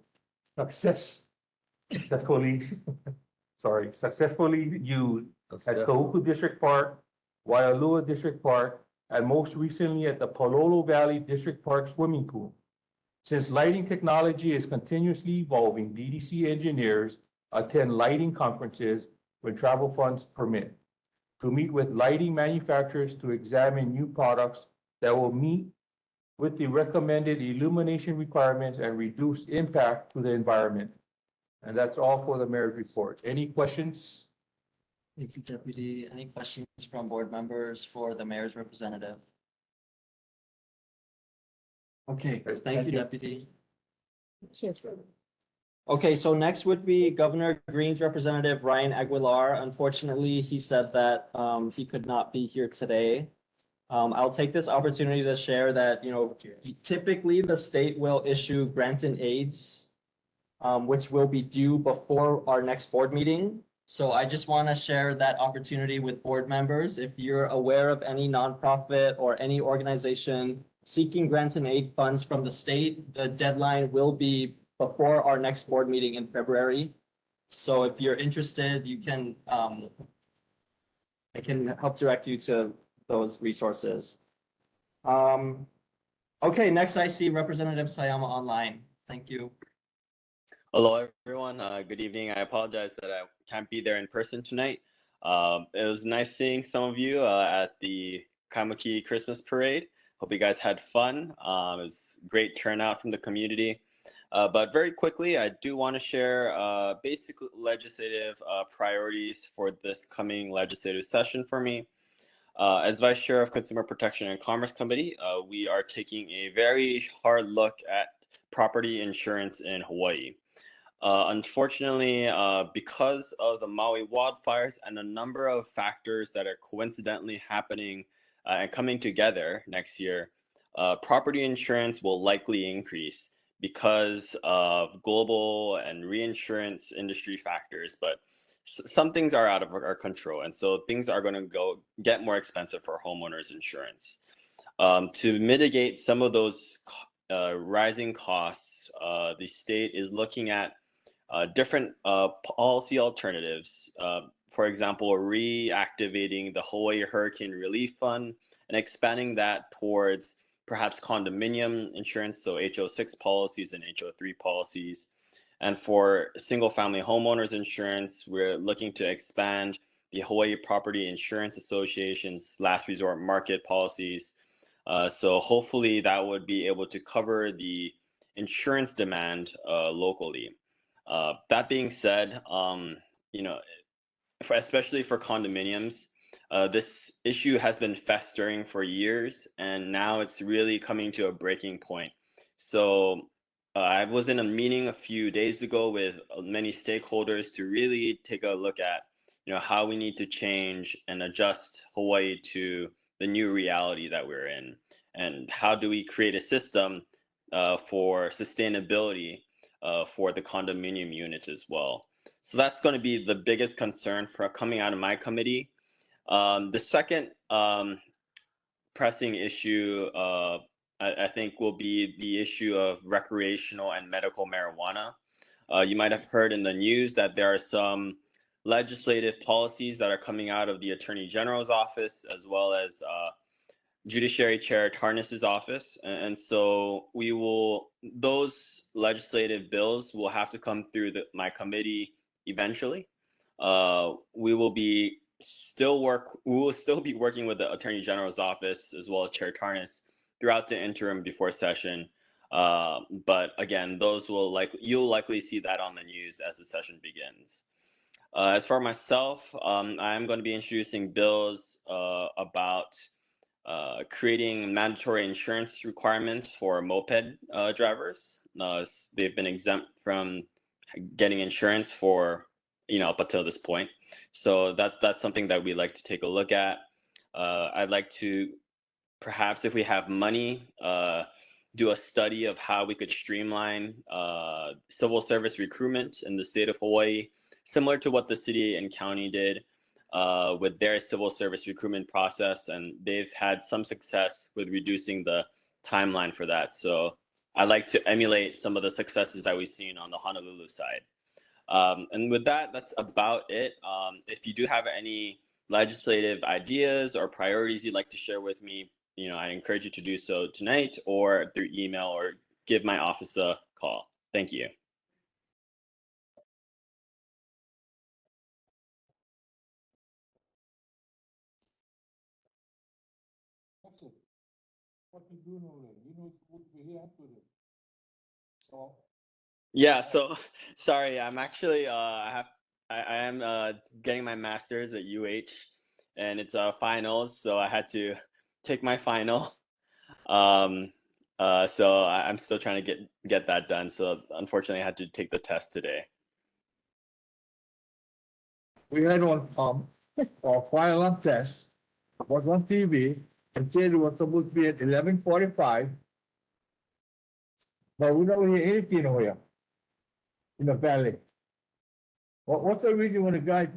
used at Kahuku District Park, Waialua District Park, and most recently at the Palolo Valley District Park swimming pool. Since lighting technology is continuously evolving, DDC engineers attend lighting conferences when travel funds permit to meet with lighting manufacturers to examine new products that will meet with the recommended illumination requirements and reduce impact to the environment. And that's all for the mayor's report. Any questions? Thank you, Deputy. Any questions from board members for the mayor's representative? Okay, thank you, Deputy. Okay, so next would be Governor Green's representative, Ryan Aguilar. Unfortunately, he said that he could not be here today. I'll take this opportunity to share that, typically the state will issue grants and aids, which will be due before our next board meeting. So I just want to share that opportunity with board members. If you're aware of any nonprofit or any organization seeking grants and aid funds from the state, the deadline will be before our next board meeting in February. So if you're interested, you can, I can help direct you to those resources. Okay, next I see Representative Sayama online. Thank you. Hello, everyone. Good evening. I apologize that I can't be there in person tonight. It was nice seeing some of you at the Kaimuki Christmas Parade. Hope you guys had fun. It was great turnout from the community. But very quickly, I do want to share basic legislative priorities for this coming legislative session for me. As Vice Chair of Consumer Protection and Commerce Committee, we are taking a very hard look at property insurance in Hawaii. Unfortunately, because of the Maui wildfires and a number of factors that are coincidentally happening and coming together next year, property insurance will likely increase because of global and reinsurance industry factors. But some things are out of our control, and so things are going to get more expensive for homeowners insurance. To mitigate some of those rising costs, the state is looking at different policy alternatives. For example, reactivating the Hawaii Hurricane Relief Fund and expanding that towards perhaps condominium insurance, so HO6 policies and HO3 policies. And for single-family homeowners insurance, we're looking to expand the Hawaii Property Insurance Association's last resort market policies. So hopefully that would be able to cover the insurance demand locally. That being said, especially for condominiums, this issue has been festering for years, and now it's really coming to a breaking point. So I was in a meeting a few days ago with many stakeholders to really take a look at, how we need to change and adjust Hawaii to the new reality that we're in, and how do we create a system for sustainability for the condominium units as well. So that's going to be the biggest concern for coming out of my committee. The second pressing issue, I think, will be the issue of recreational and medical marijuana. You might have heard in the news that there are some legislative policies that are coming out of the Attorney General's office, as well as Judiciary Chair Tarnis's office. And so those legislative bills will have to come through my committee eventually. We will still be working with the Attorney General's office as well as Chair Tarnis throughout the interim before session. But again, you'll likely see that on the news as the session begins. As for myself, I am going to be introducing bills about creating mandatory insurance requirements for moped drivers. They've been exempt from getting insurance for up until this point. So that's something that we'd like to take a look at. I'd like to perhaps, if we have money, do a study of how we could streamline civil service recruitment in the state of Hawaii, similar to what the city and county did with their civil service recruitment process. And they've had some success with reducing the timeline for that. So I like to emulate some of the successes that we've seen on the Honolulu side. And with that, that's about it. If you do have any legislative ideas or priorities you'd like to share with me, I encourage you to do so tonight or through email or give my office a call. Thank you. What you doing over there? You know, it's supposed to be here after this. So, Yeah, so sorry, I'm actually I am getting my master's at UH and it's finals, so I had to take my final. So I'm still trying to get that done. So unfortunately, I had to take the test today. we had one, fire alarm test, was on TV, and said it was supposed to be at 11:45. But we don't hear anything over here in the valley. What's the reason when the guy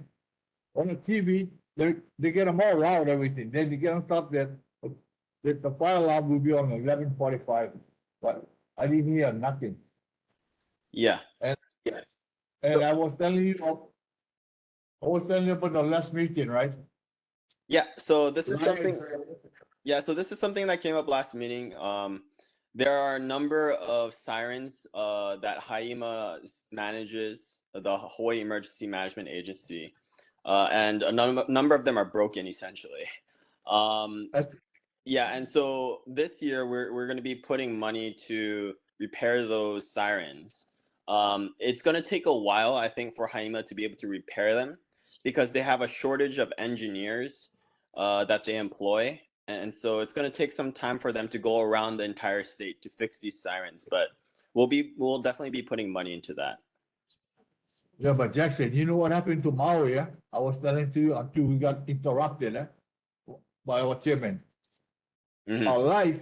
on the TV, they get them all around everything, then they get on top that the fire alarm will be on 11:45, but I didn't hear nothing. Yeah. And I was telling you about the last meeting, right? Yeah, so this is Right. something. Yeah, so this is something that came up last meeting. There are a number of sirens that HIEMA manages, the Hawaii Emergency Management Agency, and a number of them are broken essentially. Yeah, and so this year we're going to be putting money to repair those sirens. It's going to take a while, I think, for HIEMA to be able to repair them because they have a shortage of engineers that they employ. And so it's going to take some time for them to go around the entire state to fix these sirens. But we'll definitely be putting money into that. Yeah, but Jackson, you know what happened to Maui, yeah? I was telling to you until we got interrupted, by our chairman. Our life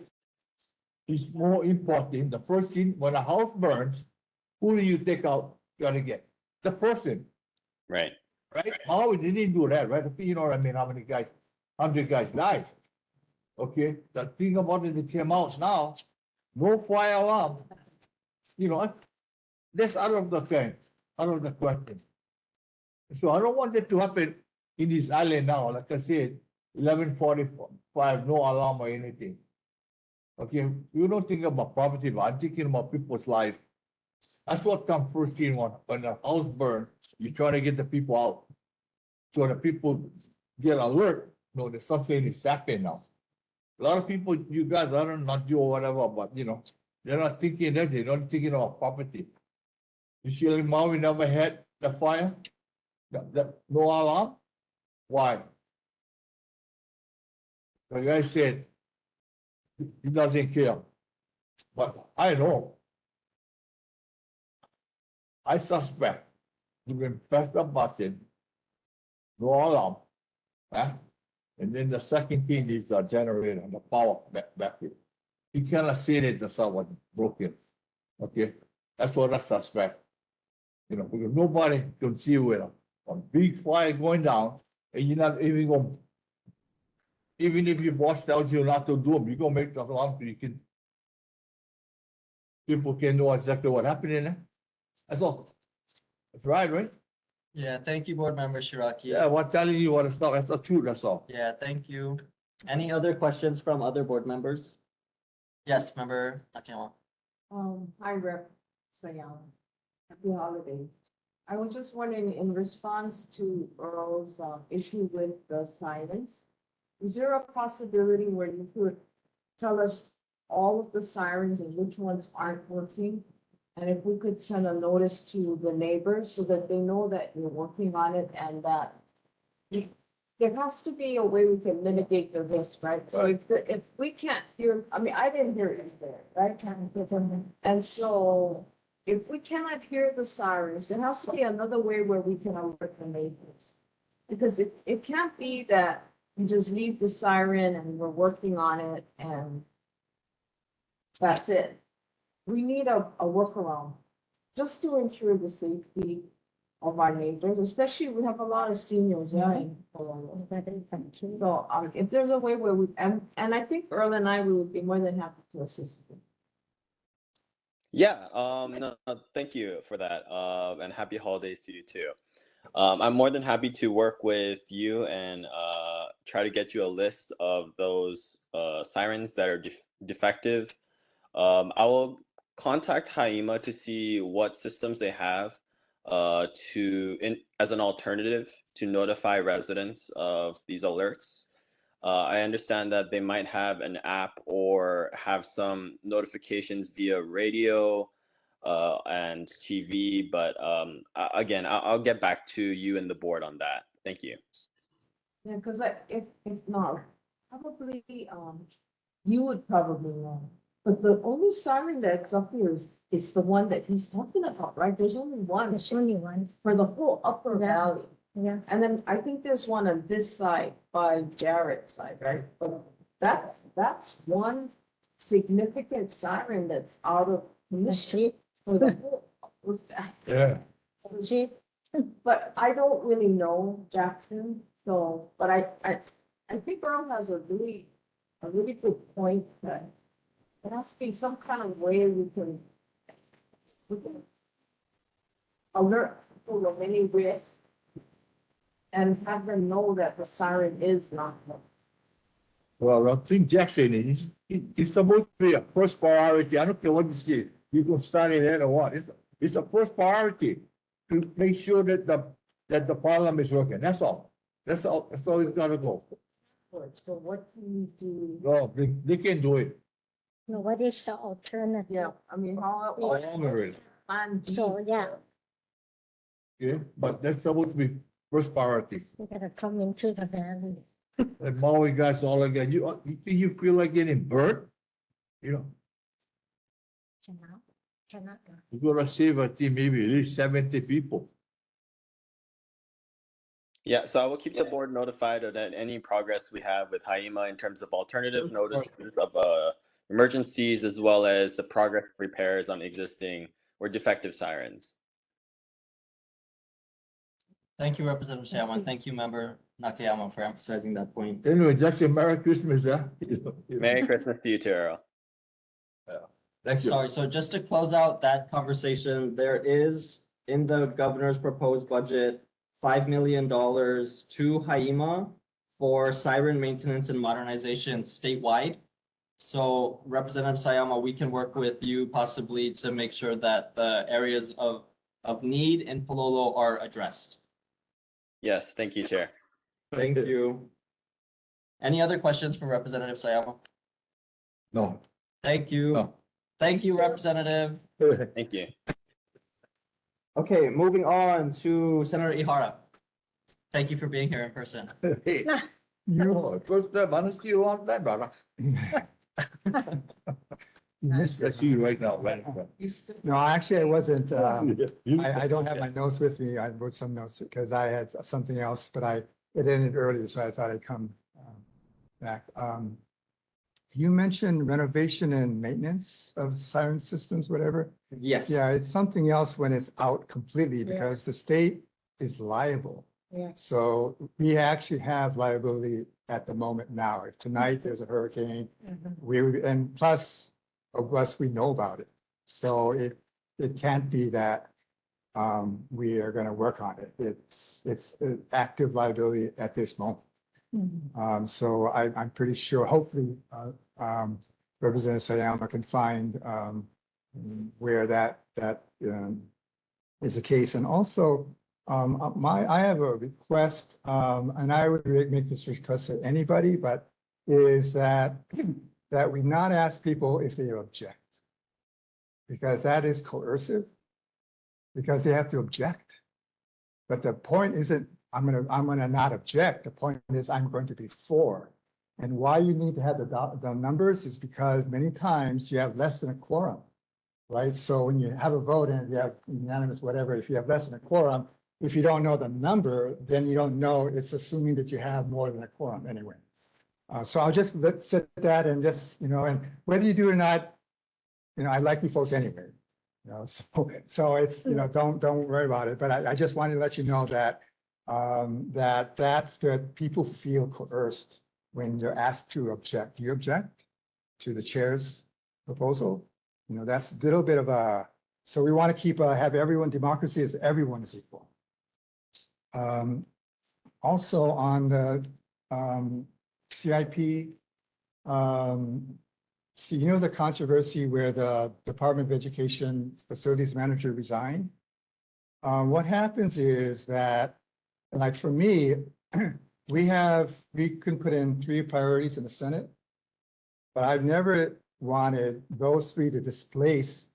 is more important. The first thing, when a house burns, who do you take out, gotta get? The person. Right. Right? Maui didn't do that, right? You know what I mean? How many guys, 100 guys died. Okay, the thing about it that came out now, no fire alarm. That's out of the thing, out of the question. So I don't want that to happen in this island now. Like I said, 11:45, no alarm or anything. Okay, you don't think about property, but I'm thinking about people's life. That's what comes first in when the house burns, you're trying to get the people out. So the people get alert, there's something is happening now. A lot of people, you guys, I don't know, not you or whatever, but they're not thinking that, they're not thinking about property. You see, like Maui never had the fire, no alarm. Why? The guy said he doesn't care. But I know. I suspect he been pressed the button, no alarm. And then the second thing is the generator, the power battery. You cannot see that the someone broken. Okay, that's what I suspect. Because nobody can see with a big fire going down, and you're not even going. Even if your boss tells you not to do them, you're gonna make the alarm so people can know exactly what happened in there. That's all. That's right? Yeah, thank you, Board Member Shiraki. Yeah, I'm telling you what it's not. That's the truth. That's all. Yeah, thank you. Any other questions from other board members? Yes, Member Nakayama. Hi, Rep. Sayang. Happy holidays. I was just wondering, in response to Earl's issue with the sirens, is there a possibility where you could tell us all of the sirens and which ones aren't working? And if we could send a notice to the neighbors so that they know that you're working on it and that there has to be a way we can mitigate the risk, right? So if we can't hear, I mean, I didn't hear it there, right? And so if we cannot hear the sirens, there has to be another way where we can alert the neighbors. Because it can't be that you just leave the siren and we're working on it and that's it. We need a workaround just to ensure the safety of our neighbors, especially we have a lot of seniors, yeah. in Palolo. So, if there's a way where we, and I think Earl and I, we would be more than happy to assist you. Yeah, no, thank you for that. And happy holidays to you too. I'm more than happy to work with you and try to get you a list of those sirens that are defective. I will contact Haima to see what systems they have as an alternative to notify residents of these alerts. I understand that they might have an app or have some notifications via radio and TV, but again, I'll get back to you and the board on that. Thank you. Yeah, because if not, probably, you would probably know. But the only siren that's up here is the one that he's talking about, right? There's only one. There's only one. For the whole upper Yeah. valley. Yeah. And then I think there's one on this side by Jarrett's side, right? But that's one significant siren that's out of commission. For the whole upper valley. Yeah. That's it. But I don't really know Jackson, so, but I think Earl has a really good point that there has to be some kind of way we can alert people of any risk and have them know that the siren is not. Well, I think Jackson is, it's supposed to be a first priority. I don't care what you say. You can start it there or what. It's a first priority to make sure that the parliament is working. That's all. That's all it's gotta go. So what can we do? No, they can do it. No, what is the alternative? Yeah, I mean, how? Plan B. So, yeah, Yeah, but that's supposed to be first priority. we gotta come into the valley. And Maui guys all again, you think you feel like getting burnt? You know, Cannot. you gotta save a team, maybe at least 70 people. Yeah, so I will keep the board notified of any progress we have with Haima in terms of alternative notices of emergencies, as well as the progress repairs on existing or defective sirens. Thank you, Representative Sayama. Thank you, Member Nakayama, for emphasizing that point. Anyway, Jackson, Merry Christmas, huh? Merry Christmas to you too, Earl. Thank you. Sorry, so just to close out that conversation, there is in the governor's proposed budget, $5 million to Haima for siren maintenance and modernization statewide. So Representative Sayama, we can work with you possibly to make sure that the areas of need in Palolo are addressed. Yes, thank you, Chair. Thank you. Any other questions for Representative Sayama? No. Thank you. No. Thank you, Representative. Thank you. Okay, moving on to Senator Ihara. Thank you for being here in person. Hey, you, first time, I don't see you on that, brother. I see you right now, right? No, actually, I wasn't, You- I don't have my notes with me. I wrote some notes because I had something else, but it ended early, so I thought I'd come back. You mentioned renovation and maintenance of siren systems, whatever. Yes. Yeah, it's something else when it's out completely because the state is liable. Yeah. So we actually have liability at the moment now. If tonight there's a hurricane, and plus we know about it. So it can't be that we are gonna work on it. It's an active liability at this moment. So I'm pretty sure, hopefully, Representative Sayama can find where that is the case. And also, I have a request, and I would make this request to anybody, but is that we not ask people if they object, because that is coercive, because they have to object. But the point isn't I'm gonna not object. The point is I'm going to be for. And why you need to have the numbers is because many times you have less than a quorum, right? So when you have a vote and you have unanimous, whatever, if you have less than a quorum, if you don't know the number, then you don't know, it's assuming that you have more than a quorum anyway. So I'll just set that and just, and whether you do or not, I like you folks anyway. So it's, don't worry about it. But I just wanted to let you know that that's that people feel coerced when you're asked to object. Do you object to the chair's proposal? That's a little bit of a, so we want to keep, have everyone, democracy is everyone is equal. Also on the CIP, see, the controversy where the Department of Education facilities manager resigned? What happens is that, like for me, we can put in 3 priorities in the Senate, but I've never wanted those 3 to displace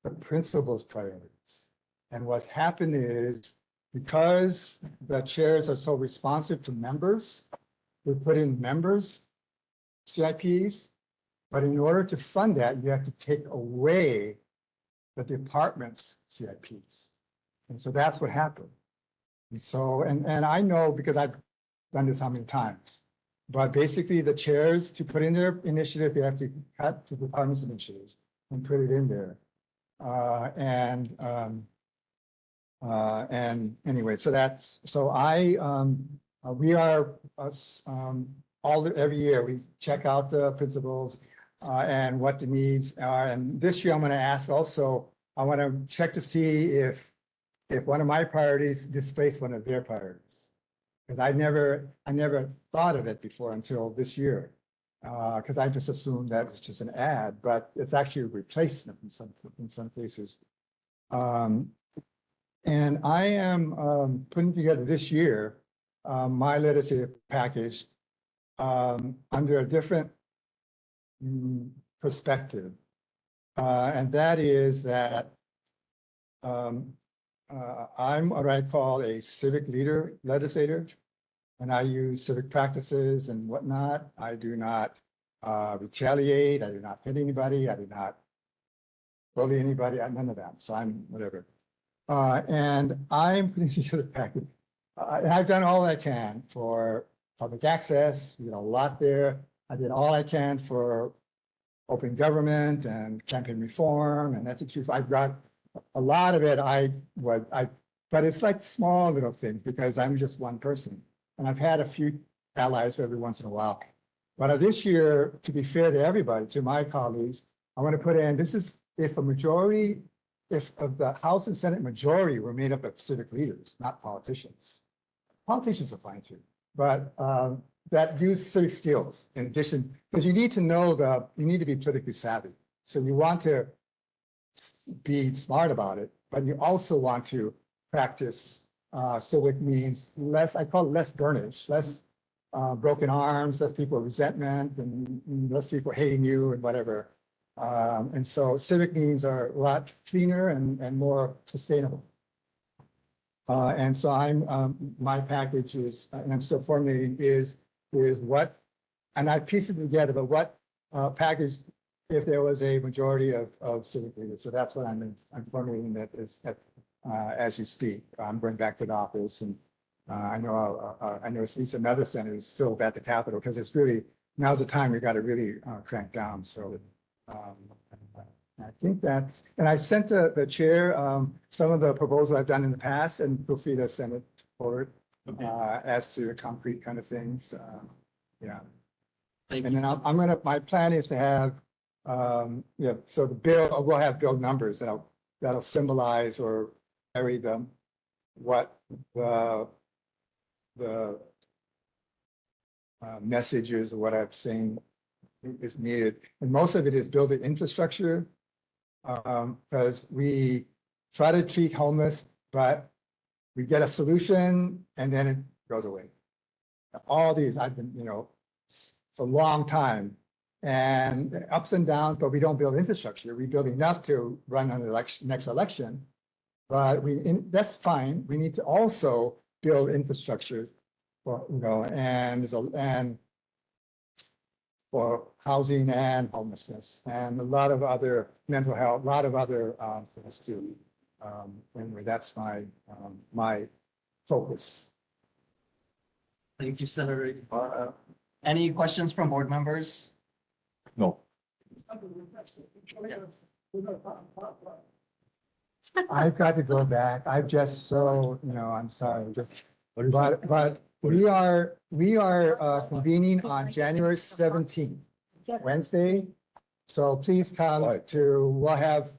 the principal's priorities. And what happened is, because the chairs are so responsive to members, we put in members' CIPs, but in order to fund that, you have to take away the department's CIPs. And so that's what happened. And so, and I know because I've done this how many times, but basically the chairs to put in their initiative, they have to cut the department's initiatives and put it in there. And anyway, so that's, so we are, every year we check out the principals and what the needs are. And this year I'm going to ask also, I want to check to see if one of my priorities displaced one of their priorities. Because I never thought of it before until this year. Because I just assumed that it's just an ad, but it's actually a replacement in some cases. And I am putting together this year my legislative package under a different perspective. And that is that I'm what I call a civic legislator, and I use civic practices and whatnot. I do not retaliate. I do not hit anybody. I do not bully anybody. None of that. So I'm whatever. And I'm putting together a package. I've done all I can for public access. A lot there. I did all I can for open government and campaign reform and ethics. I've got a lot of it. But it's like small little things because I'm just one person, and I've had a few allies every once in a while. But this year, to be fair to everybody, to my colleagues, I want to put in, this is if of the House and Senate majority were made up of civic leaders, not politicians. Politicians are fine too, but that use civic skills in addition, because you need to know you need to be politically savvy. So you want to be smart about it, but you also want to practice civic means less, I call it less burnage, less broken arms, less people resentment, and less people hating you and whatever. And so civic means are a lot cleaner and more sustainable. And so my package is, and I'm still formulating, is what, and I piece it together, but what package if there was a majority of civic leaders. So that's what I'm formulating that is as you speak. I'm going back to the office, and I know at least another senator is still at the Capitol because it's really, now's the time we got to really crank down. So I think that's, and I sent the chair some of the proposals I've done in the past, and feel free to send it forward as to the concrete kind of things. Yeah. And then my plan is to have, so the bill, we'll have bill numbers that'll symbolize or carry them what the messages or what I'm saying is needed. And most of it is building infrastructure, because we try to treat homeless, but we get a solution and then it goes away. All these I've been, for a long time, and ups and downs, but we don't build infrastructure. We build enough to run on the next election, but that's fine. We need to also build infrastructure for, and for housing and homelessness, and a lot of other mental health, a lot of other things too. Anyway, that's my focus. Thank you, Senator Ibarra. Any questions from board members? No. I've got to go back. I've just so, I'm sorry, but we are convening on January 17th, Wednesday. So please come we'll have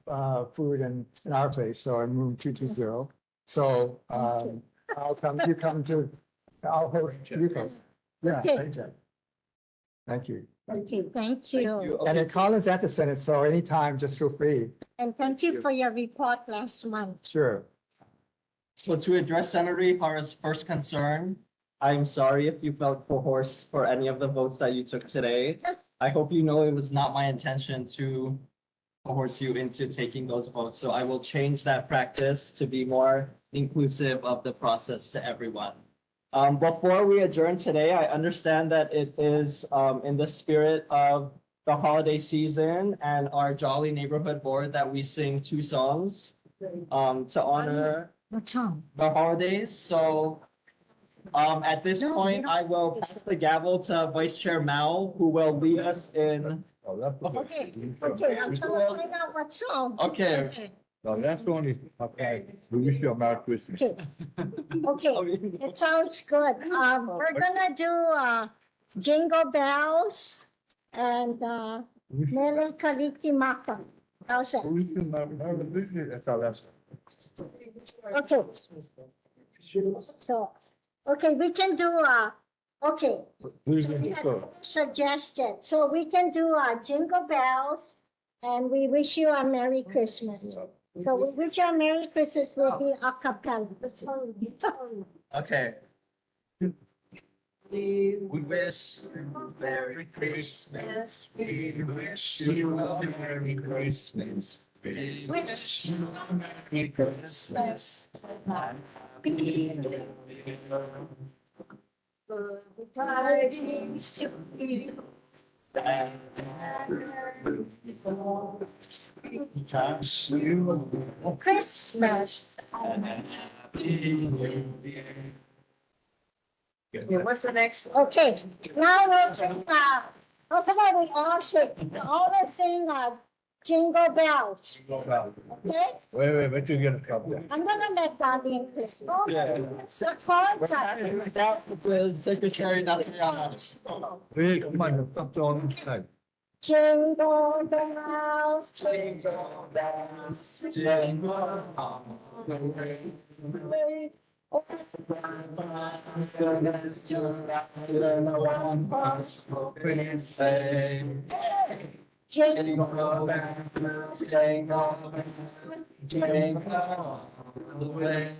food in our place, so in room 220. So I'll come, you come to, I'll host you come. Yeah, Okay. thank you. Okay, thank you. And then Colin's at the Senate, so anytime, just feel free. And thank you for your report last month. Sure. So to address Senator Ibarra's first concern, I'm sorry if you felt coerced for any of the votes that you took today. I hope you know it was not my intention to coerce you into taking those votes. So I will change that practice to be more inclusive of the process to everyone. Before we adjourn today, I understand that it is in the spirit of the holiday season and our Jolly Neighborhood Board that we sing 2 songs to honor the holidays. So at this point, I will pass the gavel to Vice Chair Mao, who will lead us in. Okay, I'm trying to find out what song. Okay. No, that's only, okay, we wish you a Merry Christmas. Okay, it sounds good. We're gonna do Jingle Bells and Mele Kalikimaka. How's that? We can, that's our last. Okay. So, okay, we can do okay. Please, So we have a suggestion. So we can do Jingle Bells and we wish you a Merry Christmas. So we wish you a Merry Christmas will be a cappella. Okay. We wish you a Merry Christmas. We wish you a Merry Christmas. We wish you a Merry Christmas. Happy New Year. Good tidings to you. Christmas and Happy New Year. Okay, what's the next? Okay, now we'll sing, first of all, we all sing, Jingle Bells, okay? Wait, you get a couple. I'm gonna let Darlene Chris. Yeah. The chords are. The secretary, Dr. Wait, come on, stop on the side. Jingle bells, jingle bells, jingle all the way. Goodness to ride in a one-horse open sleigh. Jingle bells, jingle bells, jingle all the way.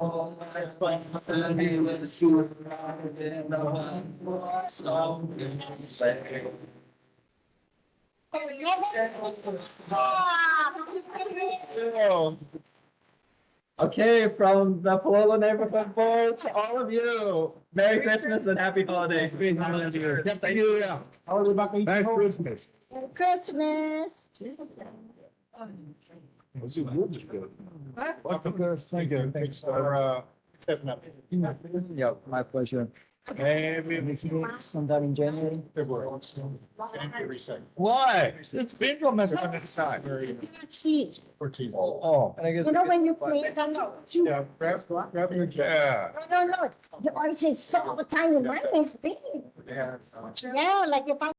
Oh, my funny was to ride in a one-horse open sleigh. Okay, from the Palolo Neighborhood Board to all of you, Merry Christmas and Happy Holiday. Thank you. Merry Christmas. Merry Christmas. Thank you. Thanks for stepping up. Yeah, my pleasure. Sometime in January. February. Why? It's bingo mess on this time. See, Oh. you know when you play them? Yeah, grab your chair. No, you always say so all the time, your mind is big. Yeah. Yeah, like if I